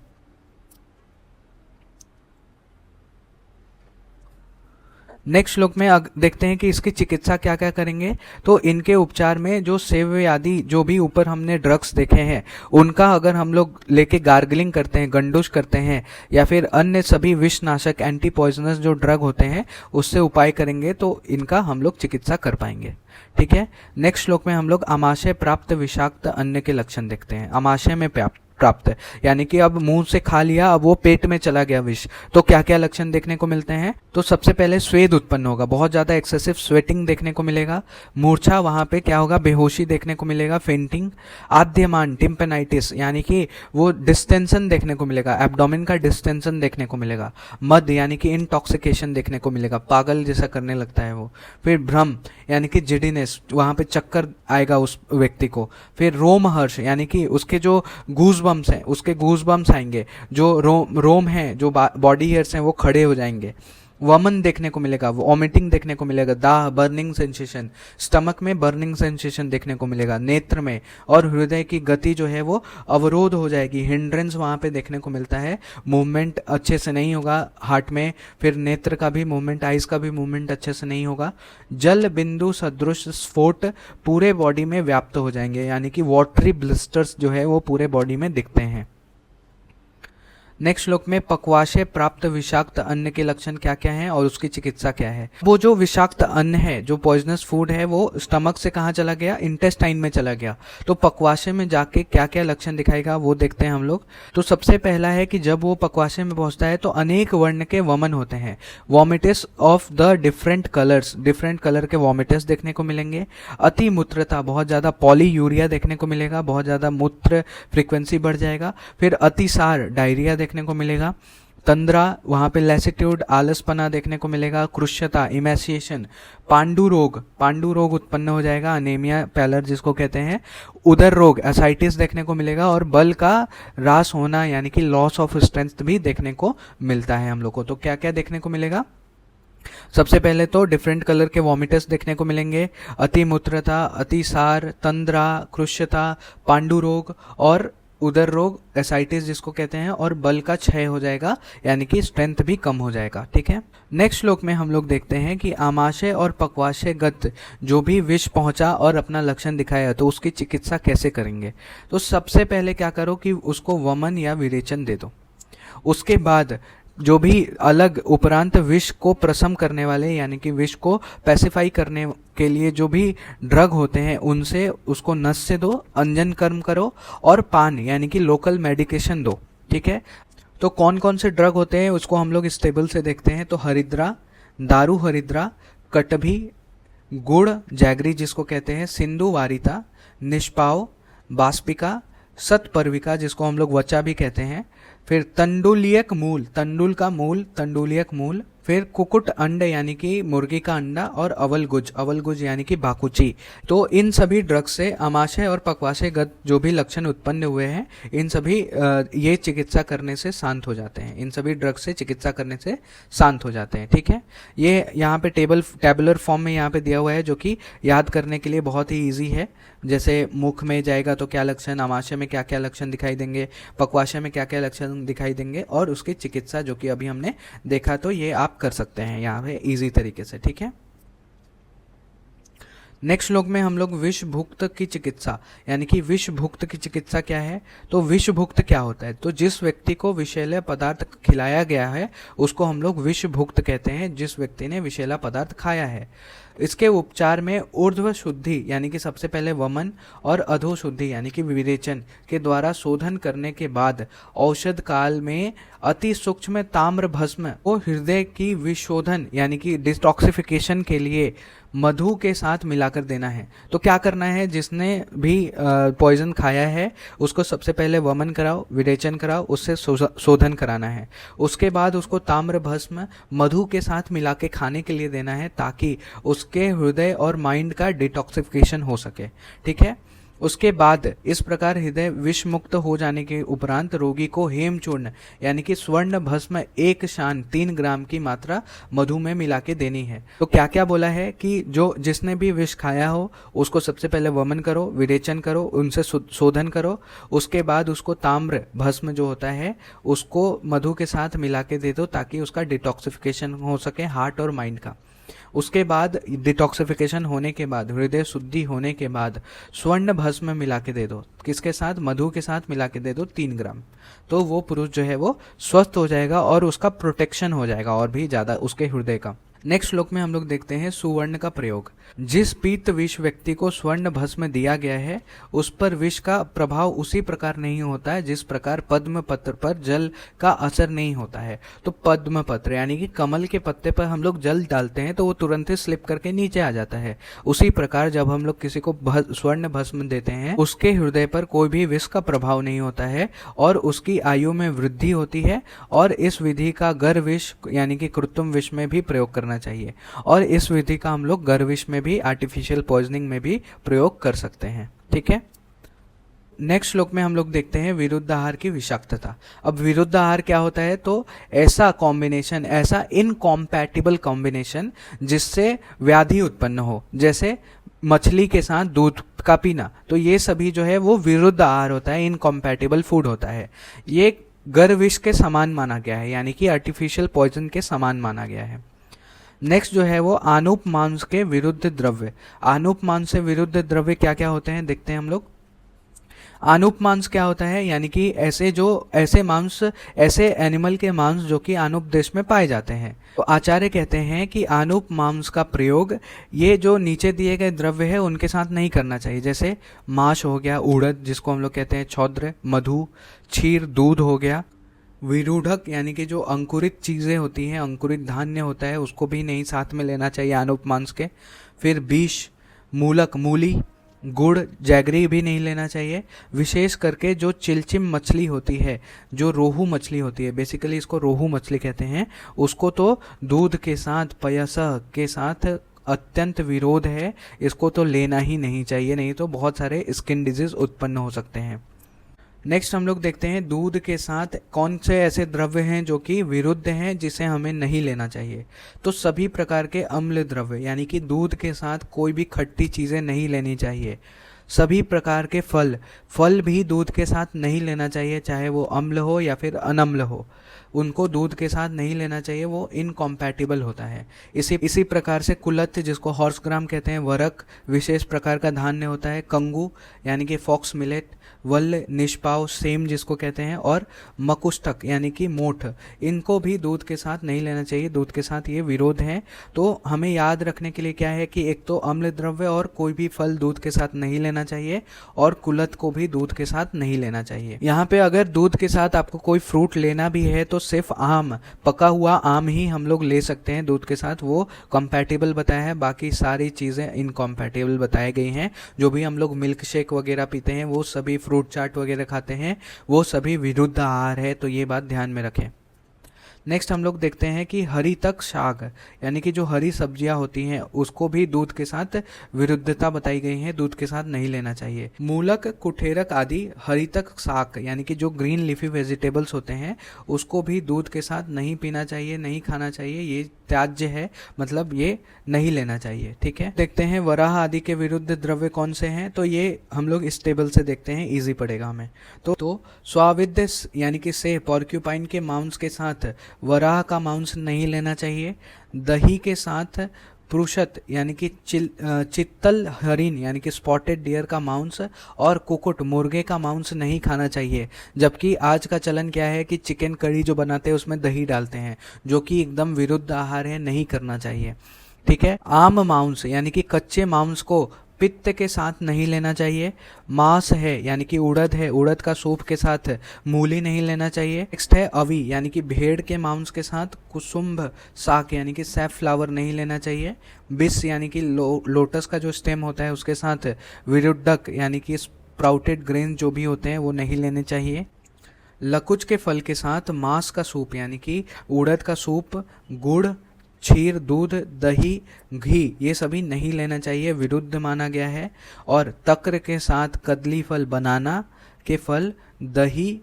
नेक्स्ट श्लोक में देखते हैं कि इसकी चिकित्सा क्या क्या करेंगे। तो इनके उपचार में जो सेव्य आदि जो भी ऊपर हमने ड्रग्स देखे हैं उनका अगर हम लोग लेके गार्गलिंग करते हैं, गंडुश करते हैं, या फिर अन्य सभी विषनाशक एंटी पॉइजनस जो ड्रग होते हैं उससे उपाय करेंगे तो इनका हम लोग चिकित्सा कर पाएंगे। ठीक है। नेक्स्ट श्लोक में हम लोग आमाशय प्राप्त विषाक्त अन्न के लक्षण देखते हैं। आमाशय में प्राप्त यानी कि अब मुंह से खा लिया, अब वो पेट में चला गया विष, तो क्या क्या लक्षण देखने को मिलते हैं। तो सबसे पहले स्वेद उत्पन्न होगा, बहुत ज्यादा एक्सेसिव स्वेटिंग देखने को मिलेगा। मूर्छा, वहां पे क्या होगा, बेहोशी देखने को मिलेगा, फेंटिंग। आद्यमान, टिम्पेनाइटिस यानी कि वो डिस्टेंशन देखने को मिलेगा, एब्डोमेन का डिस्टेंशन देखने को मिलेगा। मद यानी कि इंटॉक्सिकेशन देखने को मिलेगा, पागल जैसा करने लगता है वो। फिर भ्रम यानी कि जिडीनेस, वहां पे चक्कर आएगा उस व्यक्ति को। फिर रोमहर्ष यानी कि उसके जो गूज बम्स हैं उसके गूज बम्स आएंगे, जो रोम है, जो बॉडी हेयर्स हैं वो खड़े हो जाएंगे। वमन देखने को मिलेगा, वॉमिटिंग देखने को मिलेगा। दाह, बर्निंग सेंसेशन, स्टमक में बर्निंग सेंसेशन देखने को मिलेगा। नेत्र में और हृदय की गति जो है वो अवरोध हो जाएगी, हिंड्रेंस वहाँ पे देखने को मिलता है। मूवमेंट अच्छे से नहीं होगा हार्ट में। फिर नेत्र का भी मूवमेंट, आइज का भी मूवमेंट अच्छे से नहीं होगा। जल बिंदु सदृश स्फोट पूरे बॉडी में व्याप्त हो जाएंगे, यानी कि वाटरी ब्लिस्टर्स जो है वो पूरे बॉडी में दिखते हैं। नेक्स्ट श्लोक में पक्वाशय प्राप्त विषाक्त अन्न के लक्षण क्या क्या हैं और उसकी चिकित्सा क्या है। वो जो विषाक्त अन्न है, जो पॉइजनस फूड है, वो स्टमक से कहाँ चला गया, इंटेस्टाइन में चला गया। तो पक्वाशय में जाके क्या क्या लक्षण दिखाएगा वो देखते हैं हम लोग। तो सबसे पहला है कि जब वो पक्वाशय में पहुंचता है तो अनेक वर्ण के वमन होते हैं। Vomitings of the different colours, different colour के वॉमिटिस देखने को मिलेंगे। अति मूत्रता, बहुत ज्यादा पॉलीयूरिया देखने को मिलेगा, बहुत ज्यादा मूत्र फ्रीक्वेंसी बढ़ जाएगा। फिर अतिसार, डायरिया देखने को मिलेगा। तंद्रा, वहां पे लैसिट्यूड, आलसपना देखने को मिलेगा। कृष्यता, इमेसिएशन। पांडु रोग उत्पन्न हो जाएगा, अनेमिया पैलर जिसको कहते हैं। उदर रोग, एसाइटिस देखने को मिलेगा। और बल का ह्रास होना यानी कि लॉस ऑफ स्ट्रेंथ भी देखने को मिलता है हम लोग को। तो क्या क्या देखने को मिलेगा। सबसे पहले तो डिफरेंट कलर के वॉमिटस देखने को मिलेंगे, अतिमूत्रता, अतिसार, तंद्रा, कृष्यता, पांडु रोग और उदर रोग, एसाइटिस जिसको कहते हैं, और बल का क्षय हो जाएगा यानी कि स्ट्रेंथ भी कम हो जाएगा। ठीक है, नेक्स्ट श्लोक में हम लोग देखते हैं कि आमाशय और पक्वाशय गत जो भी विष पहुंचा और अपना लक्षण दिखाया तो उसकी चिकित्सा कैसे करेंगे। तो सबसे पहले क्या करो कि उसको वमन या विरेचन दे दो। उसके बाद जो भी अलग उपरांत विष को प्रशम करने वाले यानी कि विष को पैसिफाई करने के लिए जो भी ड्रग होते हैं उनसे उसको नस से दो, अंजन कर्म करो और पान यानी कि लोकल मेडिकेशन दो। ठीक है, तो कौन कौन से ड्रग होते हैं उसको हम लोग इस टेबल से देखते हैं। तो हरिद्रा, दारू हरिद्रा, कटभी, गुड़ जैगरी जिसको कहते हैं, सिंधु वारिता, निष्पाव, बाष्पिका, सतपर्विका जिसको हम लोग वचा भी कहते हैं, फिर तंडुलियक मूल, तंडुल का मूल, तंडुलियक मूल, फिर कुकुट अंड यानी कि मुर्गी का अंडा, और अवलगुज, अवलगुज यानी कि बाकुची। तो इन सभी ड्रग से आमाशय और पक्वाशय गत जो भी लक्षण उत्पन्न हुए हैं इन सभी ये चिकित्सा करने से शांत हो जाते हैं। इन सभी ड्रग से चिकित्सा करने से शांत हो जाते हैं। ठीक है, ये यहाँ पे टेबुलर फॉर्म में यहाँ पे दिया हुआ है जो कि याद करने के लिए बहुत ही ईजी है। जैसे मुख में जाएगा तो क्या लक्षण, आमाशय में क्या क्या लक्षण दिखाई देंगे, पक्वाशय में क्या क्या लक्षण दिखाई देंगे और उसकी चिकित्सा जो कि अभी हमने देखा, तो ये आप कर सकते हैं यहाँ पे इजी तरीके से। ठीक है, नेक्स्ट श्लोक में हम लोग विषभुक्त की चिकित्सा यानी कि विषभुक्त की चिकित्सा क्या है। तो विषभुक्त क्या होता है, तो जिस व्यक्ति को विषैला पदार्थ खिलाया गया है उसको हम लोग विषभुक्त कहते हैं, जिस व्यक्ति ने विषैला पदार्थ खाया है। इसके उपचार में ऊर्ध्व शुद्धि यानी कि सबसे पहले वमन और अधो शुद्धि यानी कि विरेचन के द्वारा शोधन करने के बाद औषध काल में अति सूक्ष्म ताम्र भस्म को हृदय की विशोधन यानी कि डिटॉक्सिफिकेशन के लिए मधु के साथ मिलाकर देना है। तो क्या करना है, जिसने भी पॉइजन खाया है उसको सबसे पहले वमन कराओ, विरेचन कराओ, उससे शोधन कराना है। उसके बाद उसको ताम्र भस्म मधु के साथ मिला के खाने के लिए देना है ताकि उसके हृदय और माइंड का डिटॉक्सिफिकेशन हो सके। ठीक है, उसके बाद इस प्रकार हृदय विष मुक्त हो जाने के उपरांत रोगी को हेमचूर्ण यानी कि स्वर्ण भस्म 1 शान 3 ग्राम की मात्रा मधु में मिला के देनी है। तो क्या क्या बोला है कि जो जिसने भी विष खाया हो उसको सबसे पहले वमन करो, विरेचन करो, उनसे शोधन करो, उसके बाद उसको ताम्र भस्म जो होता है उसको मधु के साथ मिला के दे दो ताकि उसका डिटॉक्सिफिकेशन हो सके हार्ट और माइंड का। उसके बाद डिटॉक्सिफिकेशन होने के बाद, हृदय शुद्धि होने के बाद स्वर्ण भस्म मिला के दे दो, किसके साथ, मधु के साथ मिला के दे दो 3 ग्राम। तो वो पुरुष जो है वो स्वस्थ हो जाएगा और उसका प्रोटेक्शन हो जाएगा और भी ज्यादा उसके हृदय का। नेक्स्ट श्लोक में हम लोग देखते हैं सुवर्ण का प्रयोग। जिस पीत विष व्यक्ति को स्वर्ण भस्म दिया गया है उस पर विष का प्रभाव उसी प्रकार नहीं होता है जिस प्रकार पद्म पत्र पर जल का असर नहीं होता है। तो पद्म पत्र यानी कि कमल के पत्ते पर हम लोग जल डालते हैं तो वो तुरंत ही स्लिप करके नीचे आ जाता है। उसी प्रकार जब हम लोग किसी को स्वर्ण भस्म देते हैं उसके हृदय पर कोई भी विष का प्रभाव नहीं होता है और उसकी आयु में वृद्धि होती है। और इस विधि का गर विष यानी कि कृत्रिम विष में भी प्रयोग करना चाहिए और इस विधि का हम लोग गर्विश में भी, आर्टिफिशियल पॉइजनिंग में भी प्रयोग कर सकते हैं। ठीक है, नेक्स्ट श्लोक में हम लोग देखते हैं विरुद्ध आहार की विषाक्तता। अब विरुद्ध आहार क्या होता है, तो ऐसा कॉम्बिनेशन, ऐसा इनकॉम्पैटिबल कॉम्बिनेशन जिससे व्याधि उत्पन्न हो, जैसे मछली के साथ दूध का पीना, तो ये सभी जो है वो विरुद्ध आहार होता है, इनकॉम्पैटिबल फूड होता है। ये गर्विश के समान माना गया है यानी कि आर्टिफिशियल पॉइजन के समान माना गया है। नेक्स्ट जो है वो आनुप मांस के विरुद्ध द्रव्य। आनुप मांस से विरुद्ध द्रव्य क्या क्या होते हैं देखते हैं हम लोग। आनुप मांस क्या होता है, यानी कि ऐसे एनिमल के मांस जो कि आनुप देश में पाए जाते हैं। तो आचार्य कहते हैं कि आनुप मांस का प्रयोग ये जो नीचे दिए गए द्रव्य है उनके साथ नहीं करना चाहिए, जैसे मांस हो गया, उड़द जिसको हम लोग कहते हैं छौद्र, मधु, क्षीर, दूध हो गया, विरूढ़क यानी कि जो अंकुरित चीज़ें होती हैं, अंकुरित धान्य होता है उसको भी नहीं साथ में लेना चाहिए आनुप मांस के। फिर बीज, मूलक, मूली, गुड़, जैगरी भी नहीं लेना चाहिए। विशेष करके जो चिलचिम मछली होती है, जो रोहू मछली होती है, बेसिकली इसको रोहू मछली कहते हैं, उसको तो दूध के साथ, पयसा के साथ अत्यंत विरोध है, इसको तो लेना ही नहीं चाहिए, नहीं तो बहुत सारे स्किन डिजीज उत्पन्न हो सकते हैं। नेक्स्ट हम लोग देखते हैं दूध के साथ कौन से ऐसे द्रव्य हैं जो कि विरुद्ध हैं, जिसे हमें नहीं लेना चाहिए। तो सभी प्रकार के अम्ल द्रव्य, यानी कि दूध के साथ कोई भी खट्टी चीज़ें नहीं लेनी चाहिए। सभी प्रकार के फल भी दूध के साथ नहीं लेना चाहिए, चाहे वो अम्ल हो या फिर अनम्ल हो, उनको दूध के साथ नहीं लेना चाहिए, वो इनकॉम्पैटिबल होता है। इसी प्रकार से कुलथ, जिसको हॉर्स ग्राम कहते हैं, वरक विशेष प्रकार का धान्य होता है, कंगू यानी कि फॉक्स मिलेट, वल्ल निष्पाव सेम जिसको कहते हैं, और मकुष्ठक यानी कि मोठ, इनको भी दूध के साथ नहीं लेना चाहिए, दूध के साथ ये विरोध है। तो हमें याद रखने के लिए क्या है कि एक तो अम्ल द्रव्य और कोई भी फल दूध के साथ नहीं लेना चाहिए, और कुलथ को भी दूध के साथ नहीं लेना चाहिए। यहाँ पे अगर दूध के साथ आपको कोई फ्रूट लेना भी है तो सिर्फ आम, पका हुआ आम ही हम लोग ले सकते हैं दूध के साथ, वो कंपैटिबल बताया है, बाकी सारी चीज़ें इनकॉम्पैटिबल बताई गई हैं। जो भी हम लोग मिल्क शेक वगैरह पीते हैं, वो सभी फ्रूट चाट वगैरह खाते हैं, वो सभी विरुद्ध आहार है, तो ये बात ध्यान में रखें। नेक्स्ट हम लोग देखते हैं कि हरितक शाक, यानी कि जो हरी सब्जियां होती हैं उसको भी दूध के साथ विरुद्धता बताई गई है, दूध के साथ नहीं लेना चाहिए। मूलक, कुठेरक आदि हरितक शाक यानी कि जो ग्रीन लीफी वेजिटेबल्स होते हैं उसको भी दूध के साथ नहीं पीना चाहिए, नहीं खाना चाहिए, ये त्याज्य है, मतलब ये नहीं लेना चाहिए। ठीक है, देखते हैं वराह आदि के विरुद्ध द्रव्य कौन से हैं, तो ये हम लोग इस टेबल से देखते हैं, इजी पड़ेगा हमें। तो स्वाविद्य यानी कि से पॉर्क्यूपाइन के मांस के साथ वराह का मांस नहीं लेना चाहिए। दही के साथ पुरुषत यानी कि चित्तल हरिन यानी कि स्पॉटेड डियर का मांस और कुकुट मुर्गे का मांस नहीं खाना चाहिए। जबकि आज का चलन क्या है कि चिकन करी जो बनाते हैं उसमें दही डालते हैं, जो कि एकदम विरुद्ध आहार है, नहीं करना चाहिए। ठीक है, आम मांस यानी कि कच्चे मांस को पित्त के साथ नहीं लेना चाहिए। मांस है यानी कि उड़द है, उड़द का सूप के साथ मूली नहीं लेना चाहिए। नेक्स्ट है अवी यानी कि भेड़ के मांस के साथ कुसुम्भ साक यानी कि सैफफ्लावर नहीं लेना चाहिए। बिस यानी कि लोटस का जो स्टेम होता है उसके साथ विरुद्धक यानी कि स्प्राउटेड ग्रेन जो भी होते हैं वो नहीं लेने चाहिए। लकुच के फल के साथ मांस का सूप यानी कि उड़द का सूप, गुड़, क्षीर, दूध, दही, घी, ये सभी नहीं लेना चाहिए, विरुद्ध माना गया है। और तक्र के साथ कदली फल, बनाना के फल, दही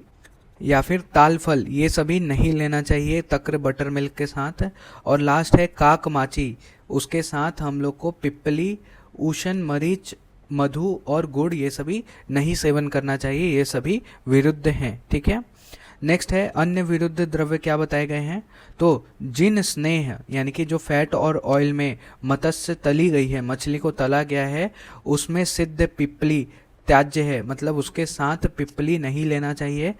या फिर ताल फल, ये सभी नहीं लेना चाहिए तक्र बटर मिल्क के साथ। और लास्ट है काक माची, उसके साथ हम लोग को पिपली, उशन, मरीच, मधु और गुड़, ये सभी नहीं सेवन करना चाहिए, ये सभी विरुद्ध हैं। ठीक है, नेक्स्ट है अन्य विरुद्ध द्रव्य क्या बताए गए हैं। तो जिन स्नेह यानी कि जो फैट और ऑयल में मत्स्य तली गई है, मछली को तला गया है, उसमें सिद्ध पिपली त्याज्य है, मतलब उसके साथ पिपली नहीं लेना चाहिए।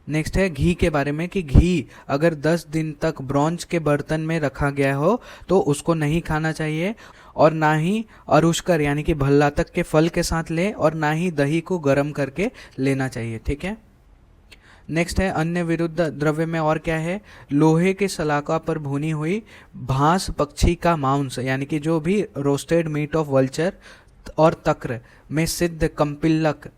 नेक्स्ट है घी के बारे में कि घी अगर 10 दिन तक ब्रॉन्ज के बर्तन में रखा गया हो तो उसको नहीं खाना चाहिए, और ना ही अरुष्कर यानी कि भल्लातक के फल के साथ ले, और ना ही दही को गर्म करके लेना चाहिए। ठीक है, नेक्स्ट है अन्य विरुद्ध द्रव्य में और क्या है। लोहे के सलाका पर भुनी हुई भांस पक्षी का मांस यानी कि जो भी रोस्टेड मीट ऑफ वल्चर और तक्र में सिद्ध कंपिल्लक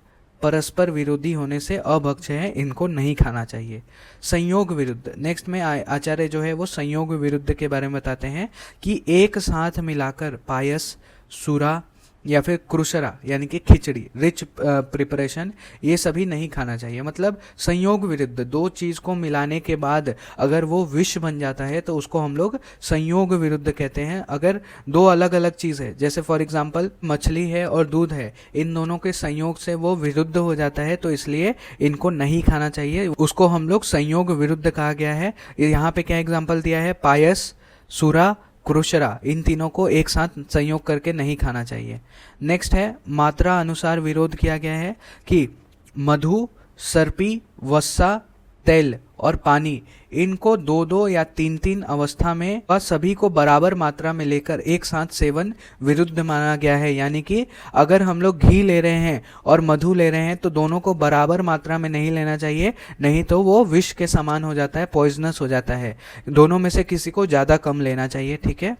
परस्पर विरोधी होने से अभक्ष्य है, इनको नहीं खाना चाहिए। संयोग विरुद्ध, नेक्स्ट में आचार्य जो है वो संयोग विरुद्ध के बारे में बताते हैं कि एक साथ मिलाकर पायस, सूरा या फिर क्रुशरा यानी कि खिचड़ी, रिच प्रिपरेशन, ये सभी नहीं खाना चाहिए। मतलब संयोग विरुद्ध, दो चीज को मिलाने के बाद अगर वो विष बन जाता है तो उसको हम लोग संयोग विरुद्ध कहते हैं। अगर दो अलग अलग चीज है, जैसे फॉर एग्जांपल मछली है और दूध है, इन दोनों के संयोग से वो विरुद्ध हो जाता है, तो इसलिए इनको नहीं खाना चाहिए, उसको हम लोग संयोग विरुद्ध कहा गया है। यहाँ पे क्या एग्जाम्पल दिया है, पायस, सूरा, क्रुशरा, इन तीनों को एक साथ संयोग करके नहीं खाना चाहिए। नेक्स्ट है मात्रा अनुसार विरोध किया गया है कि मधु, सर्पी, वस्सा, तेल और पानी, इनको 2-2 या 3-3 अवस्था में और सभी को बराबर मात्रा में लेकर एक साथ सेवन विरुद्ध माना गया है। यानी कि अगर हम लोग घी ले रहे हैं और मधु ले रहे हैं तो दोनों को बराबर मात्रा में नहीं लेना चाहिए, नहीं तो वो विष के समान हो जाता है, पॉइजनस हो जाता है। दोनों में से किसी को ज़्यादा कम लेना चाहिए। ठीक है,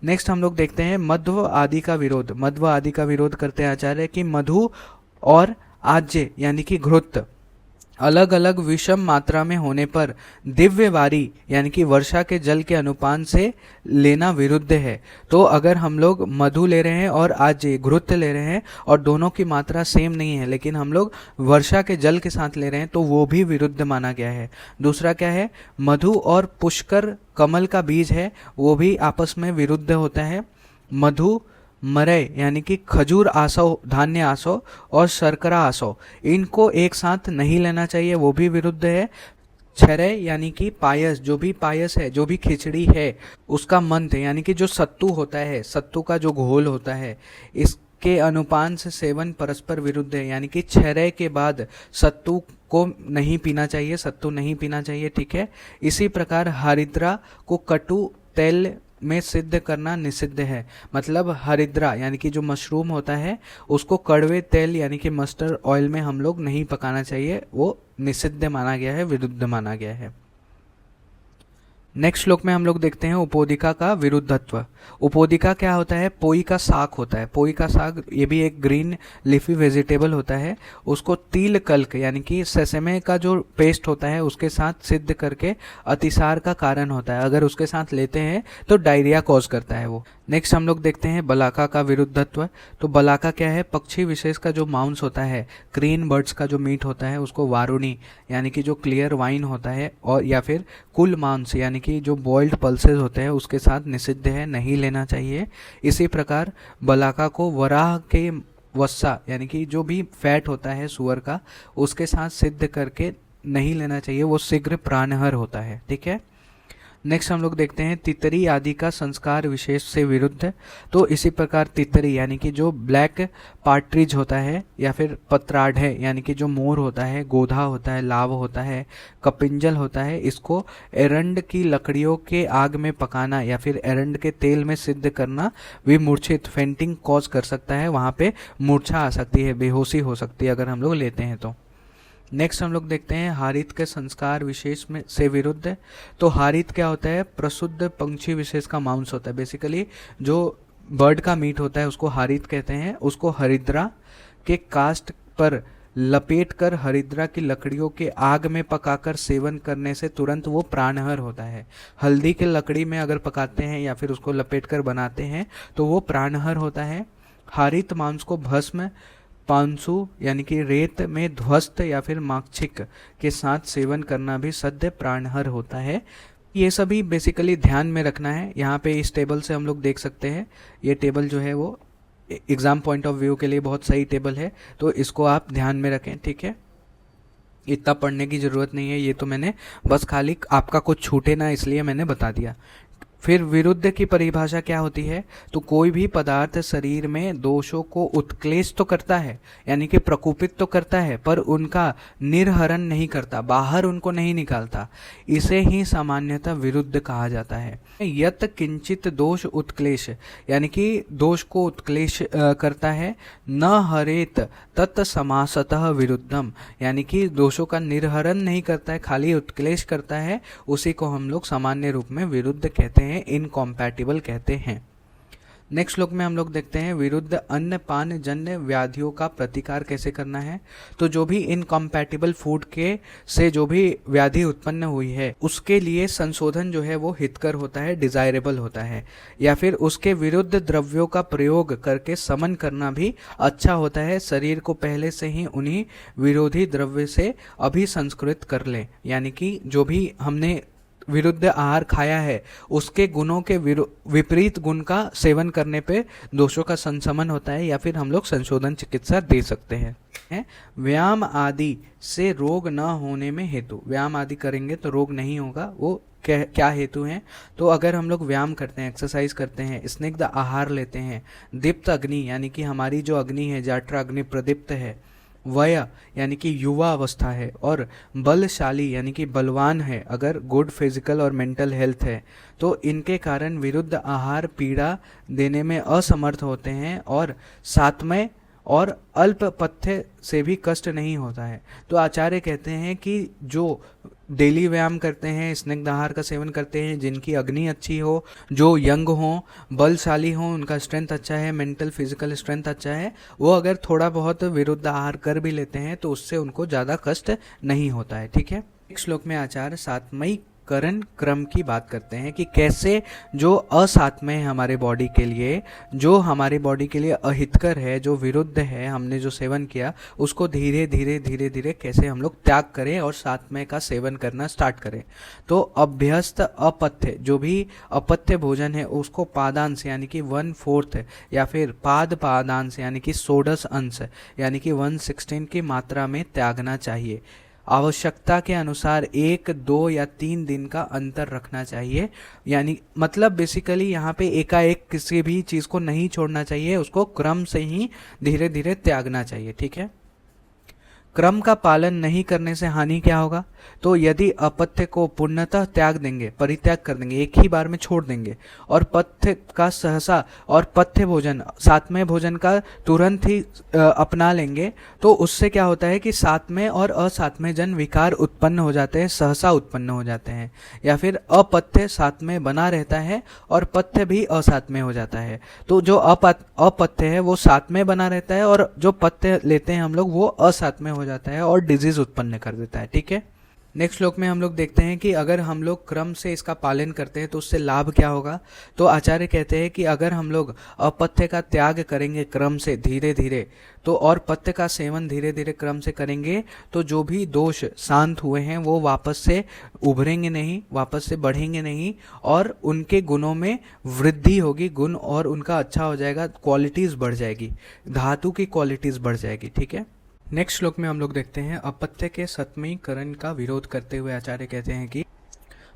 नेक्स्ट हम लोग देखते हैं मध्व आदि का विरोध। मध्व आदि का विरोध करते हैं आचार्य कि मधु और आज्य यानी कि घृत, अलग अलग विषम मात्रा में होने पर दिव्य वारी यानी कि वर्षा के जल के अनुपान से लेना विरुद्ध है। तो अगर हम लोग मधु ले रहे हैं और आज घृत ले रहे हैं और दोनों की मात्रा सेम नहीं है, लेकिन हम लोग वर्षा के जल के साथ ले रहे हैं, तो वो भी विरुद्ध माना गया है। दूसरा क्या है, मधु और पुष्कर कमल का बीज है, वो भी आपस में विरुद्ध होता है। मधु मरय यानी कि खजूर आसव, धान्य आसव और शर्करा आसव, इनको एक साथ नहीं लेना चाहिए, वो भी विरुद्ध है। क्षरय यानी कि पायस, जो भी पायस है, जो भी खिचड़ी है, उसका मंत्र यानी कि जो सत्तू होता है, सत्तू का जो घोल होता है, इसके अनुपान से सेवन परस्पर विरुद्ध है। यानी कि क्षरय के बाद सत्तू को नहीं पीना चाहिए, सत्तू नहीं पीना चाहिए, ठीक है। इसी प्रकार हरिद्रा को कटु तेल में सिद्ध करना निषिद्ध है। मतलब हरिद्रा यानी कि जो मशरूम होता है, उसको कड़वे तेल यानी कि मस्टर्ड ऑयल में हम लोग नहीं पकाना चाहिए, वो निषिद्ध माना गया है, विरुद्ध माना गया है। नेक्स्ट श्लोक में हम लोग देखते हैं उपोदिका का विरुद्धत्व। उपोदिका क्या होता है, पोई का साग होता है। पोई का साग ये भी एक ग्रीन लीफी वेजिटेबल होता है। उसको तिल कल्क यानी कि सेसेमे का जो पेस्ट होता है उसके साथ सिद्ध करके अतिसार का कारण होता है। अगर उसके साथ लेते हैं तो डायरिया कॉज करता है वो। नेक्स्ट हम लोग देखते हैं बलाका का विरुद्धत्व। तो बलाका क्या है, पक्षी विशेष का जो मांस होता है, क्रीन बर्ड्स का जो मीट होता है, उसको वारुणी यानी कि जो क्लियर वाइन होता है और या फिर कुल मांस यानी कि जो बॉइल्ड पल्सेस होते हैं उसके साथ निषिद्ध है, नहीं लेना चाहिए। इसी प्रकार बलाका को वराह के वस्सा यानी कि जो भी फैट होता है सुअर का, उसके साथ सिद्ध करके नहीं लेना चाहिए, वो शीघ्र प्राणहर होता है, ठीक है। नेक्स्ट हम लोग देखते हैं तितरी आदि का संस्कार विशेष से विरुद्ध। तो इसी प्रकार तितरी यानी कि जो ब्लैक पार्ट्रिज होता है या फिर पत्राढ़ है यानी कि जो मोर होता है, गोधा होता है, लाव होता है, कपिंजल होता है, इसको एरंड की लकड़ियों के आग में पकाना या फिर एरंड के तेल में सिद्ध करना भी मूर्छित फेंटिंग कॉज कर सकता है। वहाँ पे मूर्छा आ सकती है, बेहोशी हो सकती है अगर हम लोग लेते हैं तो। नेक्स्ट हम लोग देखते हैं हारित के संस्कार विशेष में से विरुद्ध। तो हारित क्या होता है, प्रशुद्ध पंक्षी विशेष का मांस होता है। बेसिकली जो बर्ड का मीट होता है उसको हारित कहते हैं। उसको हरिद्रा के कास्ट पर लपेट कर हरिद्रा की लकड़ियों के आग में पकाकर सेवन करने से तुरंत वो प्राणहर होता है। हल्दी के लकड़ी में अगर पकाते हैं या फिर उसको लपेट कर बनाते हैं तो वो प्राणहर होता है। हारित मांस को भस्म, पांसु यानी कि रेत में ध्वस्त या फिर माक्षिक के साथ सेवन करना भी सद्य प्राणहर होता है। ये सभी बेसिकली ध्यान में रखना है। यहाँ पे इस टेबल से हम लोग देख सकते हैं, ये टेबल जो है वो एग्जाम पॉइंट ऑफ व्यू के लिए बहुत सही टेबल है, तो इसको आप ध्यान में रखें, ठीक है। इतना पढ़ने की ज़रूरत नहीं है, ये तो मैंने बस खाली आपका कुछ छूटे ना इसलिए मैंने बता दिया। फिर विरुद्ध की परिभाषा क्या होती है, तो कोई भी पदार्थ शरीर में दोषों को उत्क्लेश तो करता है यानी कि प्रकोपित तो करता है, पर उनका निर्हरण नहीं करता, बाहर उनको नहीं निकालता, इसे ही सामान्यतः विरुद्ध कहा जाता है। यत किंचित दोष उत्क्लेश यानी कि दोष को उत्क्लेश करता है, न हरेत तत् समासतः विरुद्धम यानी कि दोषों का निर्हरण नहीं करता है, खाली उत्क्लेश करता है, उसी को हम लोग सामान्य रूप में विरुद्ध कहते हैं, इनकॉम्पैटिबल कहते हैं। नेक्स्ट श्लोक में हम लोग देखते हैं विरुद्ध अन्न पान जन्य व्याधियों का प्रतिकार कैसे करना है। तो जो भी इनकॉम्पैटिबल फूड के से जो भी व्याधि उत्पन्न हुई है उसके लिए संशोधन जो है वो हितकर होता है, डिजायरेबल होता है, या फिर उसके विरुद्ध द्रव्यों का प्रयोग करके समन करना भी अच्छा होता है। शरीर को पहले से ही उन्हीं विरोधी द्रव्य से अभिसंस्कृत कर ले, यानी कि जो भी हमने विरुद्ध आहार खाया है उसके गुणों के विपरीत गुण का सेवन करने पे दोषों का संशमन होता है, या फिर हम लोग संशोधन चिकित्सा दे सकते हैं। व्यायाम आदि से रोग न होने में हेतु, व्यायाम आदि करेंगे तो रोग नहीं होगा, वो क्या हेतु हैं। तो अगर हम लोग व्यायाम करते हैं, एक्सरसाइज करते हैं, स्निग्ध आहार लेते हैं, दीप्त अग्नि यानी कि हमारी जो अग्नि है जठर अग्नि प्रदीप्त है, वय यानी कि युवा अवस्था है, और बलशाली यानी कि बलवान है, अगर गुड फिजिकल और मेंटल हेल्थ है, तो इनके कारण विरुद्ध आहार पीड़ा देने में असमर्थ होते हैं। और सातवें और अल्प पथ्य से भी कष्ट नहीं होता है। तो आचार्य कहते हैं कि जो डेली व्यायाम करते हैं, स्निग्ध आहार का सेवन करते हैं, जिनकी अग्नि अच्छी हो, जो यंग हो, बलशाली हो, उनका स्ट्रेंथ अच्छा है, मेंटल फिजिकल स्ट्रेंथ अच्छा है, वो अगर थोड़ा बहुत विरुद्ध आहार कर भी लेते हैं तो उससे उनको ज़्यादा कष्ट नहीं होता है। ठीक है। एक श्लोक में आचार्य सातमयी करण क्रम की बात करते हैं कि कैसे जो असात्मय है हमारे बॉडी के लिए, जो हमारी बॉडी के लिए अहितकर है, जो विरुद्ध है, हमने जो सेवन किया उसको धीरे धीरे धीरे धीरे कैसे हम लोग त्याग करें और सात्मय का सेवन करना स्टार्ट करें। तो अभ्यस्त अपथ्य, जो भी अपथ्य भोजन है उसको पादांश यानी कि 1/4 या फिर पादांश यानी कि षोडश अंश यानी कि 1/16 की मात्रा में त्यागना चाहिए। आवश्यकता के अनुसार 1, 2 या 3 दिन का अंतर रखना चाहिए। यानी मतलब बेसिकली यहाँ पे एकाएक किसी भी चीज़ को नहीं छोड़ना चाहिए, उसको क्रम से ही धीरे धीरे त्यागना चाहिए। ठीक है। क्रम का पालन नहीं करने से हानि क्या होगा? तो यदि अपथ्य को पूर्णतः त्याग देंगे, परित्याग कर देंगे, एक ही बार में छोड़ देंगे और पथ्य का सहसा और पथ्य भोजन, सात्मय भोजन का तुरंत ही अपना लेंगे, तो उससे क्या होता है कि सात्मय और असात्मय जन विकार उत्पन्न हो जाते हैं, सहसा उत्पन्न हो जाते हैं, या फिर अपथ्य सात्मय बना रहता है और पथ्य भी असात्मय हो जाता है। तो जो अपथ्य है वो सात्मय बना रहता है और जो पथ्य लेते हैं हम लोग वो असात्मय हो जाता है और डिजीज उत्पन्न कर देता है। ठीक है। नेक्स्ट श्लोक में हम लोग देखते हैं कि अगर हम लोग क्रम से इसका पालन करते हैं तो उससे लाभ क्या होगा। तो आचार्य कहते हैं कि अगर हम लोग अपथ्य का त्याग करेंगे क्रम से धीरे धीरे, तो और पथ्य का सेवन धीरे धीरे क्रम से करेंगे, तो जो भी दोष शांत हुए हैं वो वापस से उभरेंगे नहीं, वापस से बढ़ेंगे नहीं और उनके गुणों में वृद्धि होगी, गुण और उनका अच्छा हो जाएगा, क्वालिटीज़ बढ़ जाएगी, धातु की क्वालिटीज़ बढ़ जाएगी। ठीक है। नेक्स्ट श्लोक में हम लोग देखते हैं अपथ्य के सतमीकरण का विरोध करते हुए आचार्य कहते हैं कि,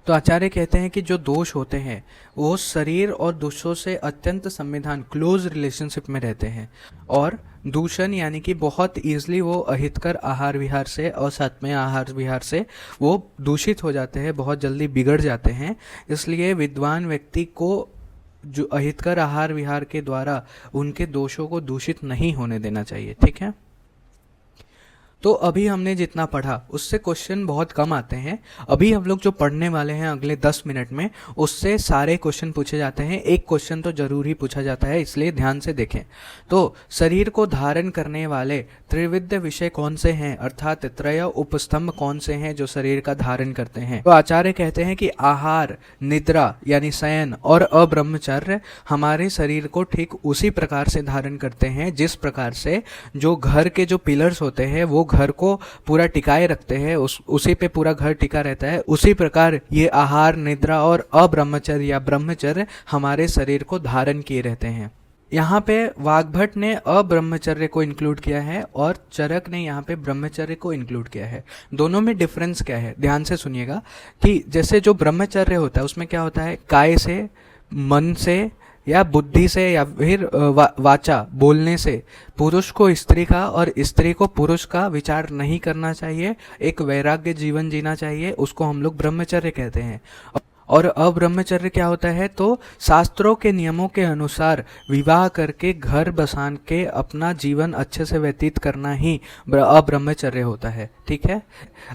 तो आचार्य कहते हैं कि जो दोष होते हैं वो शरीर और दूषों से अत्यंत संविधान क्लोज रिलेशनशिप में रहते हैं और दूषण यानी कि बहुत ईजिली वो अहितकर आहार विहार से और सात्मय आहार विहार से वो दूषित हो जाते हैं, बहुत जल्दी बिगड़ जाते हैं। इसलिए विद्वान व्यक्ति को जो अहितकर आहार विहार के द्वारा उनके दोषों को दूषित नहीं होने देना चाहिए। ठीक है। तो अभी हमने जितना पढ़ा उससे क्वेश्चन बहुत कम आते हैं। अभी हम लोग जो पढ़ने वाले हैं अगले 10 मिनट में, उससे सारे क्वेश्चन पूछे जाते हैं। एक क्वेश्चन तो जरूर ही पूछा जाता है, इसलिए ध्यान से देखें। तो शरीर को धारण करने वाले त्रिविध विषय कौन से हैं, अर्थात त्रय उपस्तंभ कौन से हैं जो शरीर का धारण करते हैं। तो आचार्य कहते हैं कि आहार, निद्रा यानी शयन और अब्रह्मचर्य हमारे शरीर को ठीक उसी प्रकार से धारण करते हैं जिस प्रकार से जो घर के जो पिलर्स होते हैं वो घर को पूरा टिकाए रखते हैं, उसी पे पूरा घर टिका रहता है। उसी प्रकार ये आहार, निद्रा और अब्रह्मचर्य या ब्रह्मचर्य हमारे शरीर को धारण किए रहते हैं। यहाँ पे वाग्भट ने अब्रह्मचर्य को इंक्लूड किया है और चरक ने यहाँ पे ब्रह्मचर्य को इंक्लूड किया है। दोनों में डिफरेंस क्या है, ध्यान से सुनिएगा कि जैसे जो ब्रह्मचर्य होता है उसमें क्या होता है, काय से, मन से या बुद्धि से या फिर वाचा बोलने से पुरुष को स्त्री का और स्त्री को पुरुष का विचार नहीं करना चाहिए, एक वैराग्य जीवन जीना चाहिए, उसको हम लोग ब्रह्मचर्य कहते हैं। और अब्रह्मचर्य क्या होता है, तो शास्त्रों के नियमों के अनुसार विवाह करके घर बसान के अपना जीवन अच्छे से व्यतीत करना ही अब्रह्मचर्य होता है। ठीक है।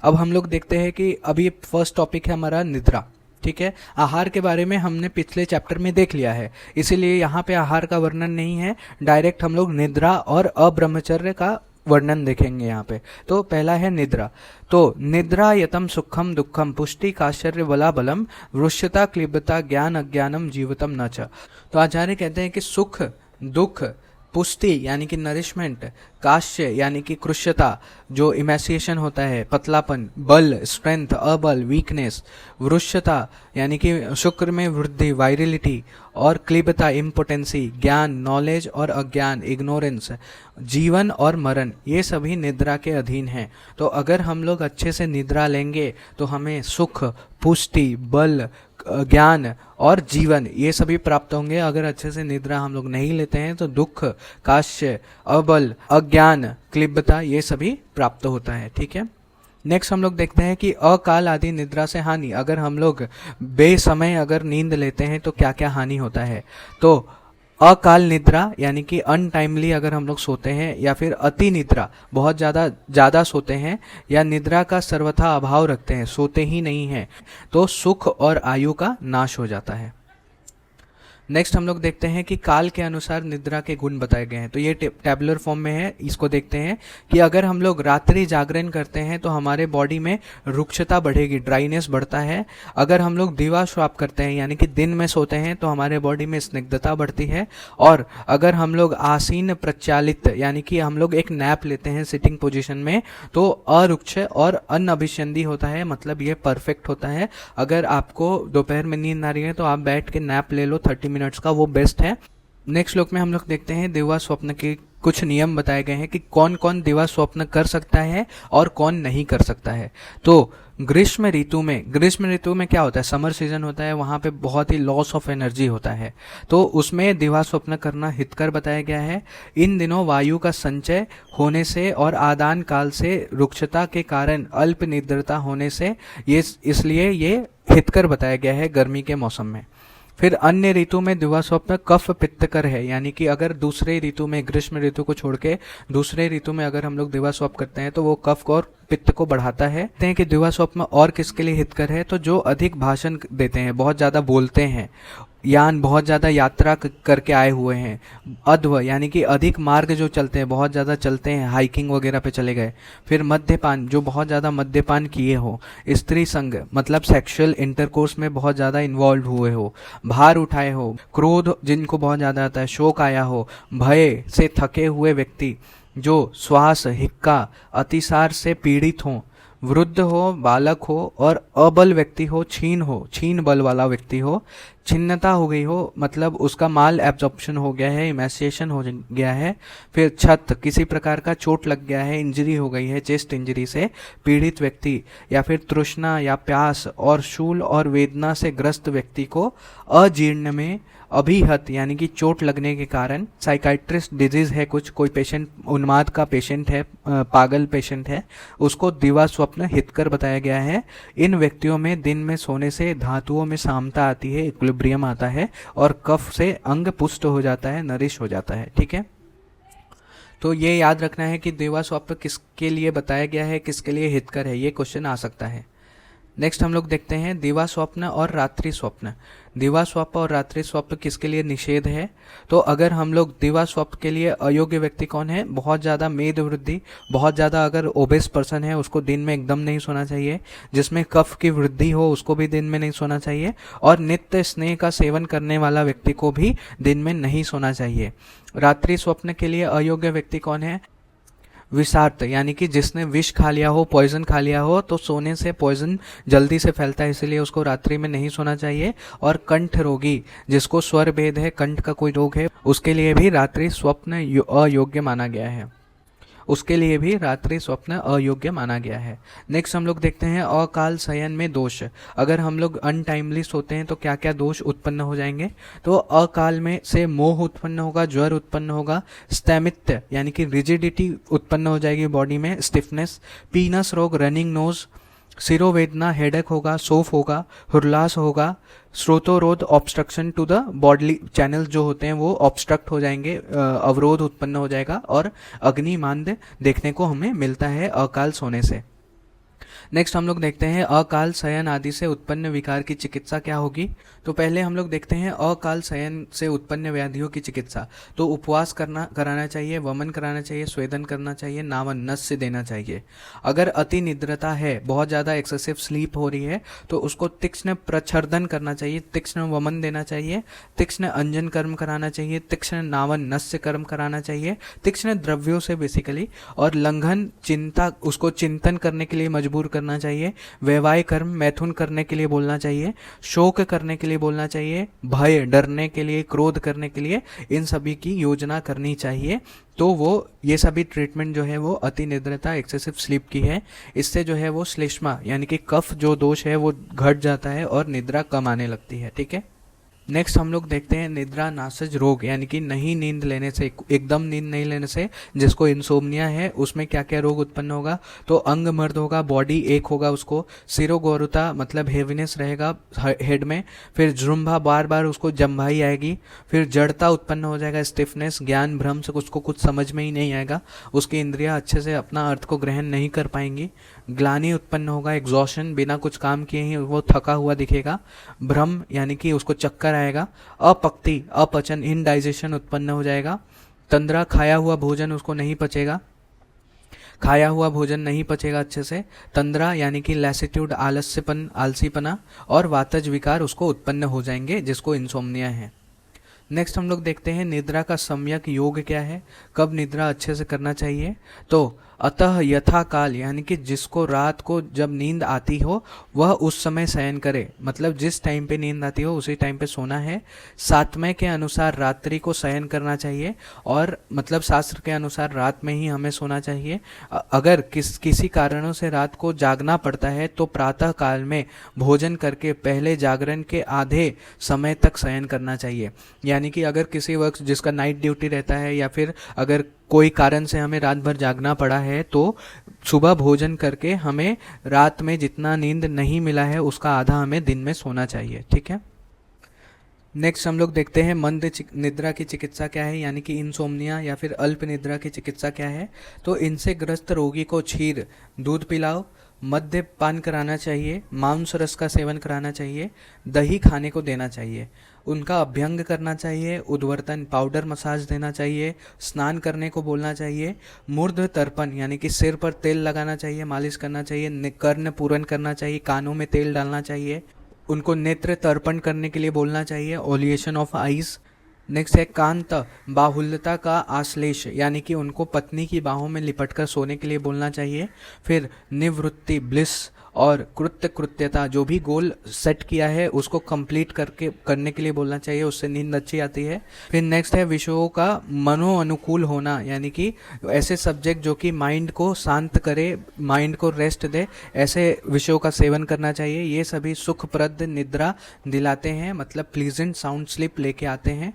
अब हम लोग देखते हैं कि अभी फर्स्ट टॉपिक है हमारा निद्रा। ठीक है। आहार के बारे में हमने पिछले चैप्टर में देख लिया है, इसीलिए यहाँ पे आहार का वर्णन नहीं है, डायरेक्ट हम लोग निद्रा और अब्रह्मचर्य का वर्णन देखेंगे यहाँ पे। तो पहला है निद्रा। तो निद्रा यतम सुखम दुखम पुष्टि काश्चर्य बला बलम वृश्यता क्लिबता ज्ञान अज्ञानम जीवतम न च। तो आचार्य कहते हैं कि सुख, दुख, पुष्टि यानी कि नरिशमेंट, काश्य यानी कि कृष्यता जो इमेसिएशन होता है, पतलापन, बल स्ट्रेंथ, अबल वीकनेस, वृश्यता यानी कि शुक्र में वृद्धि वायरिलिटी, और क्लिबता इम्पोटेंसी ज्ञान नॉलेज, और अज्ञान इग्नोरेंस जीवन और मरण, ये सभी निद्रा के अधीन हैं। तो अगर हम लोग अच्छे से निद्रा लेंगे तो हमें सुख, पुष्टि, बल, ज्ञान और जीवन ये सभी प्राप्त होंगे। अगर अच्छे से निद्रा हम लोग नहीं लेते हैं तो दुख, काश्य, अबल, अज्ञान, क्लिबता ये सभी प्राप्त होता है। ठीक है। नेक्स्ट हम लोग देखते हैं कि अकाल आदि निद्रा से हानि, अगर हम लोग बेसमय अगर नींद लेते हैं तो क्या क्या हानि होता है। तो अकाल निद्रा यानी कि अनटाइमली अगर हम लोग सोते हैं, या फिर अति निद्रा बहुत ज़्यादा सोते हैं, या निद्रा का सर्वथा अभाव रखते हैं, सोते ही नहीं हैं, तो सुख और आयु का नाश हो जाता है। नेक्स्ट हम लोग देखते हैं कि काल के अनुसार निद्रा के गुण बताए गए हैं। तो ये टैबुलर फॉर्म में है, इसको देखते हैं कि अगर हम लोग रात्रि जागरण करते हैं तो हमारे बॉडी में रुक्षता बढ़ेगी, ड्राइनेस बढ़ता है। अगर हम लोग दिवा स्वाप करते हैं यानी कि दिन में सोते हैं तो हमारे बॉडी में स्निग्धता बढ़ती है। और अगर हम लोग आसीन प्रचालित यानी कि हम लोग एक नैप लेते हैं सिटिंग पोजिशन में, तो अरुक्ष और अनअभिसंधि होता है, मतलब ये परफेक्ट होता है। अगर आपको दोपहर में नींद आ रही है तो आप बैठ के नैप ले लो 30 मिनट्स का, वो बेस्ट है। नेक्स्ट श्लोक में हम लोग देखते हैं दिवा स्वप्न के कुछ नियम बताए गए हैं कि कौन कौन दिवा स्वप्न कर सकता है और कौन नहीं कर सकता है। तो ग्रीष्म ऋतु में क्या होता है, समर सीजन होता है, वहां पे बहुत ही लॉस ऑफ एनर्जी होता है, तो उसमें दिवा स्वप्न करना हितकर बताया गया है। इन दिनों वायु का संचय होने से और आदान काल से रुक्षता के कारण अल्प निद्रता होने से इसलिए ये हितकर बताया गया है गर्मी के मौसम में। फिर अन्य ऋतु में दिवा स्वप्न कफ पित्तकर है, यानी कि अगर दूसरे ऋतु में, ग्रीष्म ऋतु को छोड़ के दूसरे ऋतु में अगर हम लोग दिवा स्वप्न करते हैं तो वो कफ और पित्त को बढ़ाता है। कहते हैं कि दिवा स्वप्न और किसके लिए हितकर है, तो जो अधिक भाषण देते हैं, बहुत ज्यादा बोलते हैं, बहुत ज्यादा यात्रा करके आए हुए हैं, अध्व यानी कि अधिक मार्ग जो चलते हैं, बहुत ज्यादा चलते हैं, हाइकिंग वगैरह पे चले गए। फिर मद्यपान, जो बहुत ज्यादा मद्यपान किए हो, स्त्री संग मतलब सेक्सुअल इंटरकोर्स में बहुत ज्यादा इन्वॉल्व हुए हो, भार उठाए हो, क्रोध जिनको बहुत ज्यादा आता है, शोक आया हो, भय से थके हुए व्यक्ति, जो श्वास हिक्का अतिसार से पीड़ित हो, वृद्ध हो, बालक हो और अबल व्यक्ति हो, छीन बल वाला व्यक्ति हो, छिन्नता हो गई हो, मतलब उसका माल एब्जॉर्प्शन हो गया है, इमेसिएशन हो गया है। फिर छत, किसी प्रकार का चोट लग गया है, इंजरी हो गई है, चेस्ट इंजरी से पीड़ित व्यक्ति, या फिर तृष्णा या प्यास और शूल और वेदना से ग्रस्त व्यक्ति को अजीर्ण में अभिहत यानी कि चोट लगने के कारण, साइकाइट्रिस्ट डिजीज है कुछ, कोई पेशेंट उन्माद का पेशेंट है, पागल पेशेंट है, उसको दिवा स्वप्न हितकर बताया गया है। इन व्यक्तियों में दिन में सोने से धातुओं में सामता आती है, इक्विलिब्रियम आता है और कफ से अंग पुष्ट हो जाता है, नरिश हो जाता है। ठीक है, तो ये याद रखना है कि दिवा स्वप्न किसके लिए बताया गया है, किसके लिए हितकर है, ये क्वेश्चन आ सकता है। नेक्स्ट हम लोग देखते हैं दिवा स्वप्न और रात्रि स्वप्न। दिवा स्वप्न और रात्रि स्वप्न किसके लिए निषेध है, तो अगर हम लोग दिवा स्वप्न के लिए अयोग्य व्यक्ति कौन है, बहुत ज़्यादा मेद वृद्धि, बहुत ज़्यादा अगर ओबेस पर्सन है उसको दिन में एकदम नहीं सोना चाहिए, जिसमें कफ की वृद्धि हो उसको भी दिन में नहीं सोना चाहिए, और नित्य स्नेह का सेवन करने वाला व्यक्ति को भी दिन में नहीं सोना चाहिए। रात्रि स्वप्न के लिए अयोग्य व्यक्ति कौन है, विषाक्त यानी कि जिसने विष खा लिया हो, पॉइजन खा लिया हो, तो सोने से पॉइजन जल्दी से फैलता है, इसलिए उसको रात्रि में नहीं सोना चाहिए। और कंठ रोगी, जिसको स्वर भेद है, कंठ का कोई रोग है, उसके लिए भी रात्रि स्वप्न अयोग्य माना गया है, उसके लिए भी रात्रि स्वप्न अयोग्य माना गया है। नेक्स्ट हम लोग देखते हैं अकाल शयन में दोष। अगर हम लोग अनटाइमली सोते हैं तो क्या क्या दोष उत्पन्न हो जाएंगे, तो अकाल में से मोह उत्पन्न होगा, ज्वर उत्पन्न होगा, स्थैमित्य यानी कि रिजिडिटी उत्पन्न हो जाएगी बॉडी में, स्टिफनेस, पीनस रोग, रनिंग नोज, सिरोवेदना, हेडेक होगा, सोफ होगा, हुरलास होगा, स्रोतोरोध, obstruction to the bodily channel जो होते हैं वो ऑब्स्ट्रक्ट हो जाएंगे, अवरोध उत्पन्न हो जाएगा, और अग्निमांद देखने को हमें मिलता है अकाल सोने से। नेक्स्ट हम लोग देखते हैं अकाल शयन आदि से उत्पन्न विकार की चिकित्सा क्या होगी। तो पहले हम लोग देखते हैं अकाल शयन से उत्पन्न व्याधियों की चिकित्सा। तो उपवास कराना चाहिए, वमन कराना चाहिए, स्वेदन करना चाहिए, नावन नस्य देना चाहिए। अगर अति निद्रता है, बहुत ज़्यादा एक्सेसिव स्लीप हो रही है, तो उसको तीक्ष्ण प्रच्छर्दन करना चाहिए, तीक्ष्ण वमन देना चाहिए, तीक्ष्ण अंजन कर्म कराना चाहिए, तीक्ष्ण नावन नस्य कर्म कराना चाहिए, तीक्ष्ण द्रव्यों से बेसिकली, और लंघन चिंता, उसको चिंतन करने के लिए मजबूर करना चाहिए, वैवाहिक कर्म मैथुन करने के लिए बोलना चाहिए, शोक करने के लिए बोलना चाहिए, भय डरने के लिए, क्रोध करने के लिए, इन सभी की योजना करनी चाहिए। तो वो ये सभी ट्रीटमेंट जो है वो अति निद्रता, एक्सेसिव स्लीप की है। इससे जो है वो श्लेष्मा यानी कि कफ जो दोष है वो घट जाता है और निद्रा कम आने लगती है। ठीक है, नेक्स्ट हम लोग देखते हैं निद्रा नासज रोग, यानी कि नहीं नींद लेने से, एकदम नींद नहीं लेने से, जिसको इंसोम्निया है, उसमें क्या क्या रोग उत्पन्न होगा। तो अंग मर्द होगा, बॉडी एक होगा उसको, सिरोगोरुता मतलब हेवीनेस रहेगा हेड में, फिर जुम्भा बार बार उसको जम्भाई आएगी, फिर जड़ता उत्पन्न हो जाएगा, स्टिफनेस, ज्ञान भ्रम से उसको कुछ समझ में ही नहीं आएगा, उसकी इंद्रियां अच्छे से अपना अर्थ को ग्रहण नहीं कर पाएंगी, ग्लानि उत्पन्न होगा, एग्जॉशन, बिना कुछ काम किए ही वो थका हुआ दिखेगा, भ्रम यानी कि उसको चक्कर आएगा, अपक्ति अपचन इनडाइजेशन उत्पन्न हो जाएगा, तंद्रा खाया हुआ भोजन उसको नहीं पचेगा, खाया हुआ भोजन नहीं पचेगा अच्छे से, तंद्रा यानी कि लैसिट्यूड आलस्यपन आलसीपना, और वातज विकार उसको उत्पन्न हो जाएंगे जिसको इंसोम्निया है। नेक्स्ट हम लोग देखते हैं निद्रा का सम्यक योग क्या है, कब निद्रा अच्छे से करना चाहिए। तो अतः यथा काल यानी कि जिसको रात को जब नींद आती हो वह उस समय शयन करे, मतलब जिस टाइम पे नींद आती हो उसी टाइम पे सोना है। सातवें के अनुसार रात्रि को शयन करना चाहिए, और मतलब शास्त्र के अनुसार रात में ही हमें सोना चाहिए। अगर किसी कारणों से रात को जागना पड़ता है तो प्रातः काल में भोजन करके पहले जागरण के आधे समय तक शयन करना चाहिए। यानी कि अगर किसी वक्त जिसका नाइट ड्यूटी रहता है या फिर अगर कोई कारण से हमें रात भर जागना पड़ा है तो सुबह भोजन करके हमें रात में जितना नींद नहीं मिला है उसका आधा हमें दिन में सोना चाहिए। ठीक है। नेक्स्ट हम लोग देखते हैं मंद निद्रा की चिकित्सा क्या है, यानी कि इंसोम्निया या फिर अल्प निद्रा की चिकित्सा क्या है। तो इनसे ग्रस्त रोगी को क्षीर दूध पिलाओ, मद्य पान कराना चाहिए, मांस रस का सेवन कराना चाहिए, दही खाने को देना चाहिए, उनका अभ्यंग करना चाहिए, उद्वर्तन पाउडर मसाज देना चाहिए, स्नान करने को बोलना चाहिए, मूर्ध तर्पण यानी कि सिर पर तेल लगाना चाहिए, मालिश करना चाहिए, कर्ण पूरन करना चाहिए, कानों में तेल डालना चाहिए, उनको नेत्र तर्पण करने के लिए बोलना चाहिए, ओलिएशन ऑफ आईज। नेक्स्ट है कांत बाहुल्यता का आश्लेष, यानी कि उनको पत्नी की बाहों में लिपटकर सोने के लिए बोलना चाहिए। फिर निवृत्ति ब्लिस और कृत्यता, जो भी गोल सेट किया है उसको कंप्लीट करने के लिए बोलना चाहिए, उससे नींद अच्छी आती है। फिर नेक्स्ट है विषयों का मनो अनुकूल होना, यानी कि ऐसे सब्जेक्ट जो कि माइंड को शांत करे, माइंड को रेस्ट दे, ऐसे विषयों का सेवन करना चाहिए। ये सभी सुखप्रद निद्रा दिलाते हैं, मतलब प्लीजेंट साउंड स्लीप लेके आते हैं।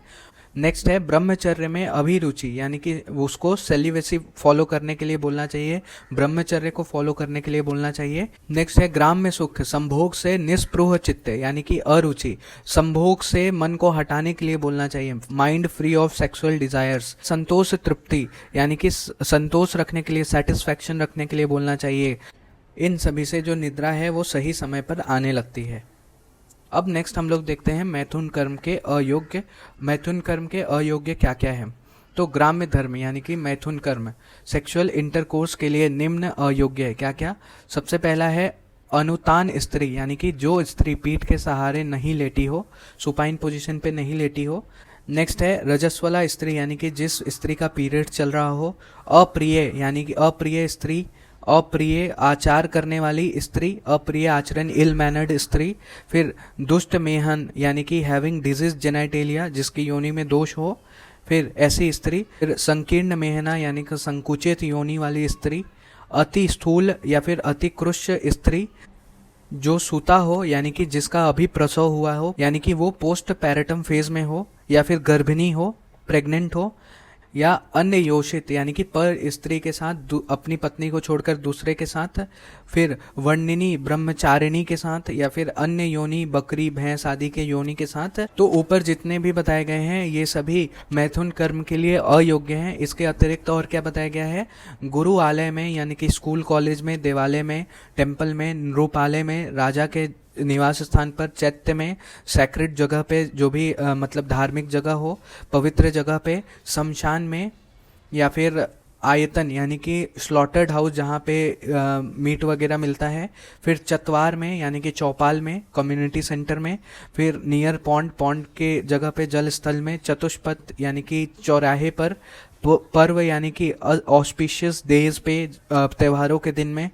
नेक्स्ट है ब्रह्मचर्य में अभिरुचि, यानी कि उसको सेलिवेसी फॉलो करने के लिए बोलना चाहिए, ब्रह्मचर्य को फॉलो करने के लिए बोलना चाहिए। नेक्स्ट है ग्राम में सुख, संभोग से निस्पृह चित्त यानी कि अरुचि, संभोग से मन को हटाने के लिए बोलना चाहिए, mind free of sexual desires. संतोष तृप्ति यानी कि संतोष रखने के लिए, सेटिस्फैक्शन रखने के लिए बोलना चाहिए। इन सभी से जो निद्रा है वो सही समय पर आने लगती है। अब नेक्स्ट हम लोग देखते हैं मैथुन कर्म के अयोग्य। मैथुन कर्म के अयोग्य क्या क्या है। तो ग्राम्य धर्म यानी कि मैथुन कर्म सेक्सुअल इंटरकोर्स के लिए निम्न अयोग्य है। क्या क्या। सबसे पहला है अनुतान स्त्री, यानी कि जो स्त्री पीठ के सहारे नहीं लेटी हो, सुपाइन पोजीशन पे नहीं लेटी हो। नेक्स्ट है रजस्वला स्त्री, यानी कि जिस स्त्री का पीरियड चल रहा हो। अप्रिय यानी कि अप्रिय स्त्री, अप्रिय आचार करने वाली स्त्री, अप्रिय आचरण इल मैनर्ड स्त्री। फिर दुष्ट मेहन यानी कि हैविंग डिजीज जेनाइटेलिया, जिसकी योनि में दोष हो, फिर ऐसी स्त्री। फिर संकीर्ण मेहना यानी कि संकुचित योनि वाली स्त्री। अति स्थूल या फिर अति कृष्ण स्त्री, जो सूता हो यानी कि जिसका अभी प्रसव हुआ हो, यानी कि वो पोस्ट पैरेटम फेज में हो, या फिर गर्भिणी हो, प्रेग्नेंट हो, या अन्य योषित यानी कि पर स्त्री के साथ अपनी पत्नी को छोड़कर दूसरे के साथ। फिर वर्णिनी ब्रह्मचारिणी के साथ, या फिर अन्य योनि बकरी भैंस आदि के योनि के साथ। तो ऊपर जितने भी बताए गए हैं ये सभी मैथुन कर्म के लिए अयोग्य हैं। इसके अतिरिक्त और क्या बताया गया है। गुरु आलय में यानी कि स्कूल कॉलेज में, देवालय में, टेम्पल में, नृपालय में, राजा के निवास स्थान पर, चैत्य में, सैक्रेड जगह पे, जो भी मतलब धार्मिक जगह हो, पवित्र जगह पे, शमशान में, या फिर आयतन यानी कि स्लॉटर्ड हाउस जहाँ पे मीट वगैरह मिलता है। फिर चतवार में यानी कि चौपाल में, कम्युनिटी सेंटर में। फिर नियर पॉन्ड, पॉन्ड के जगह पे, जल स्थल में। चतुष्पथ यानी कि चौराहे पर। पर्व यानी कि ऑस्पिशियस डेज पे, त्योहारों के दिन में।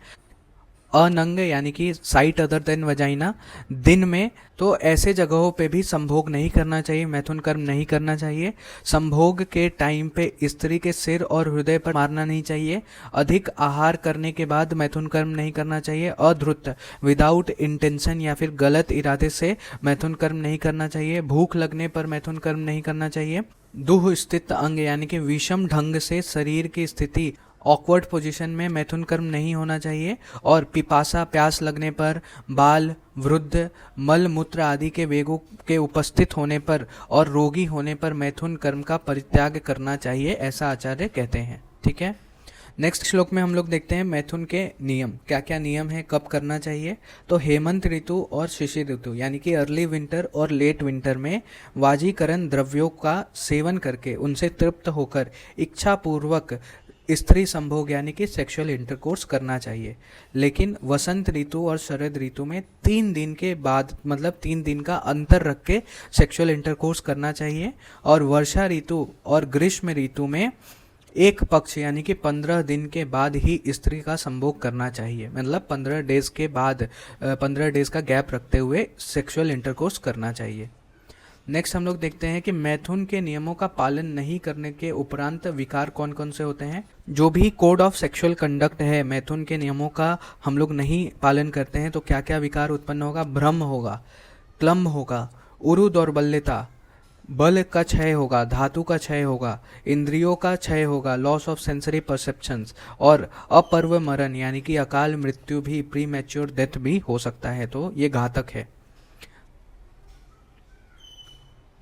अनंग यानी कि साइट अदर देन वजाइना दिन में, तो ऐसे जगहों पे भी संभोग नहीं करना चाहिए, मैथुन कर्म नहीं करना चाहिए। संभोग के टाइम पे स्त्री के सिर और हृदय पर मारना नहीं चाहिए। अधिक आहार करने के बाद मैथुन कर्म नहीं करना चाहिए। अधृत विदाउट इंटेंशन या फिर गलत इरादे से मैथुन कर्म नहीं करना चाहिए। भूख लगने पर मैथुन कर्म नहीं करना चाहिए। दुह स्थित अंग यानी कि विषम ढंग से शरीर की स्थिति, ऑकवर्ड पोजीशन में मैथुन कर्म नहीं होना चाहिए। और पिपासा प्यास लगने पर, बाल, वृद्ध, मल मूत्र आदि के वेगों के उपस्थित होने पर और रोगी होने पर मैथुन कर्म का परित्याग करना चाहिए, ऐसा आचार्य कहते हैं। ठीक है, नेक्स्ट श्लोक में हम लोग देखते हैं मैथुन के नियम, क्या क्या नियम है, कब करना चाहिए। तो हेमंत ऋतु और शिशिर ऋतु यानी कि अर्ली विंटर और लेट विंटर में वाजीकरण द्रव्यों का सेवन करके उनसे तृप्त होकर इच्छा पूर्वक स्त्री संभोग यानी कि सेक्सुअल इंटरकोर्स करना चाहिए। लेकिन वसंत ऋतु और शरद ऋतु में 3 दिन के बाद, मतलब 3 दिन का अंतर रख के सेक्सुअल इंटरकोर्स करना चाहिए। और वर्षा ऋतु और ग्रीष्म ऋतु में एक पक्ष यानी कि 15 दिन के बाद ही स्त्री का संभोग करना चाहिए, मतलब 15 डेज के बाद 15 डेज का गैप रखते हुए सेक्सुअल इंटरकोर्स करना चाहिए। नेक्स्ट हम लोग देखते हैं कि मैथुन के नियमों का पालन नहीं करने के उपरांत विकार कौन कौन से होते हैं। जो भी कोड ऑफ सेक्सुअल कंडक्ट है, मैथुन के नियमों का हम लोग नहीं पालन करते हैं तो क्या क्या विकार उत्पन्न होगा। भ्रम होगा, क्लम्ब होगा, उरु दौर्बल्यता, बल का क्षय होगा, धातु का क्षय होगा, इंद्रियों का क्षय होगा, लॉस ऑफ सेंसरी परसेप्शंस, और अपर्व मरण यानी कि अकाल मृत्यु भी, प्री मैच्योर डेथ भी हो सकता है, तो ये घातक है।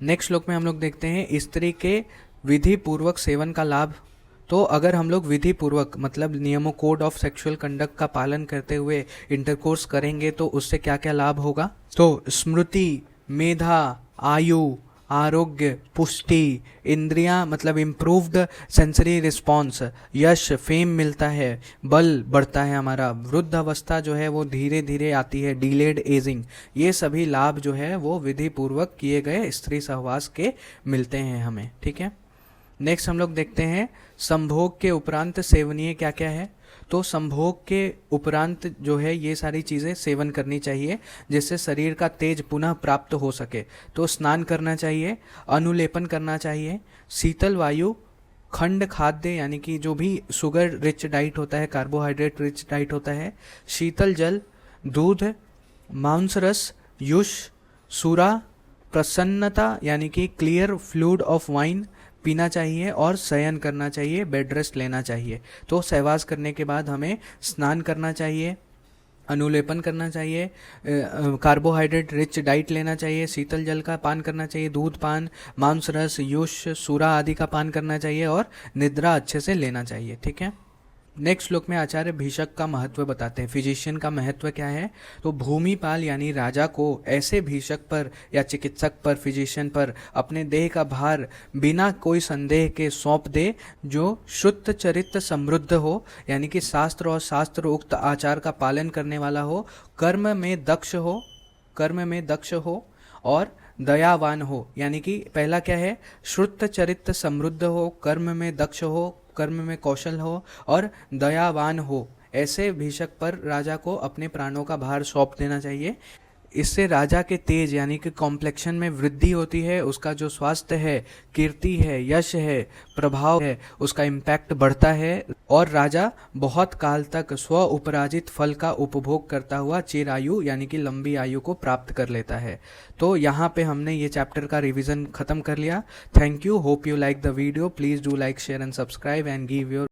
नेक्स्ट श्लोक में हम लोग देखते हैं स्त्री के विधि पूर्वक सेवन का लाभ। तो अगर हम लोग विधि पूर्वक मतलब नियमों, कोड ऑफ सेक्सुअल कंडक्ट का पालन करते हुए इंटरकोर्स करेंगे तो उससे क्या क्या लाभ होगा। तो स्मृति, मेधा, आयु, आरोग्य, पुष्टि, इंद्रियां मतलब इम्प्रूव्ड सेंसरी रिस्पॉन्स, यश, फेम मिलता है, बल बढ़ता है हमारा, वृद्ध अवस्था जो है वो धीरे धीरे आती है, डिलेड एजिंग, ये सभी लाभ जो है वो विधि पूर्वक किए गए स्त्री सहवास के मिलते हैं हमें। ठीक है, नेक्स्ट हम लोग देखते हैं संभोग के उपरांत सेवनीय क्या क्या है। तो संभोग के उपरांत जो है ये सारी चीज़ें सेवन करनी चाहिए जिससे शरीर का तेज पुनः प्राप्त हो सके। तो स्नान करना चाहिए, अनुलेपन करना चाहिए, शीतल वायु, खंड खाद्य यानी कि जो भी शुगर रिच डाइट होता है, कार्बोहाइड्रेट रिच डाइट होता है, शीतल जल, दूध, मांस रस, युष, सुरा, प्रसन्नता यानी कि क्लियर फ्लूइड ऑफ वाइन पीना चाहिए और शयन करना चाहिए, बेड रेस्ट लेना चाहिए। तो सहवास करने के बाद हमें स्नान करना चाहिए, अनुलेपन करना चाहिए, कार्बोहाइड्रेट रिच डाइट लेना चाहिए, शीतल जल का पान करना चाहिए, दूध पान, मांस रस, युष, सूरा आदि का पान करना चाहिए और निद्रा अच्छे से लेना चाहिए। ठीक है, नेक्स्ट श्लोक में आचार्य भीषक का महत्व बताते हैं। फिजिशियन का महत्व क्या है। तो भूमिपाल यानी राजा को ऐसे भीषक पर या चिकित्सक पर, फिजिशियन पर अपने देह का भार बिना कोई संदेह के सौंप दे जो शुद्ध चरित्र समृद्ध हो, यानी कि शास्त्र और शास्त्र उक्त आचार का पालन करने वाला हो, कर्म में दक्ष हो और दयावान हो। यानी कि पहला क्या है, शुद्ध चरित्र समृद्ध हो, कर्म में दक्ष हो, कर्म में कौशल हो और दयावान हो। ऐसे भीषक पर राजा को अपने प्राणों का भार सौंप देना चाहिए। इससे राजा के तेज यानी कि कॉम्प्लेक्शन में वृद्धि होती है, उसका जो स्वास्थ्य है, कीर्ति है, यश है, प्रभाव है, उसका इम्पैक्ट बढ़ता है और राजा बहुत काल तक स्व उपराजित फल का उपभोग करता हुआ चिरायु यानी कि लंबी आयु को प्राप्त कर लेता है। तो यहाँ पे हमने ये चैप्टर का रिवीजन खत्म कर लिया। Thank you, hope you like the video, please do like, share and subscribe and give your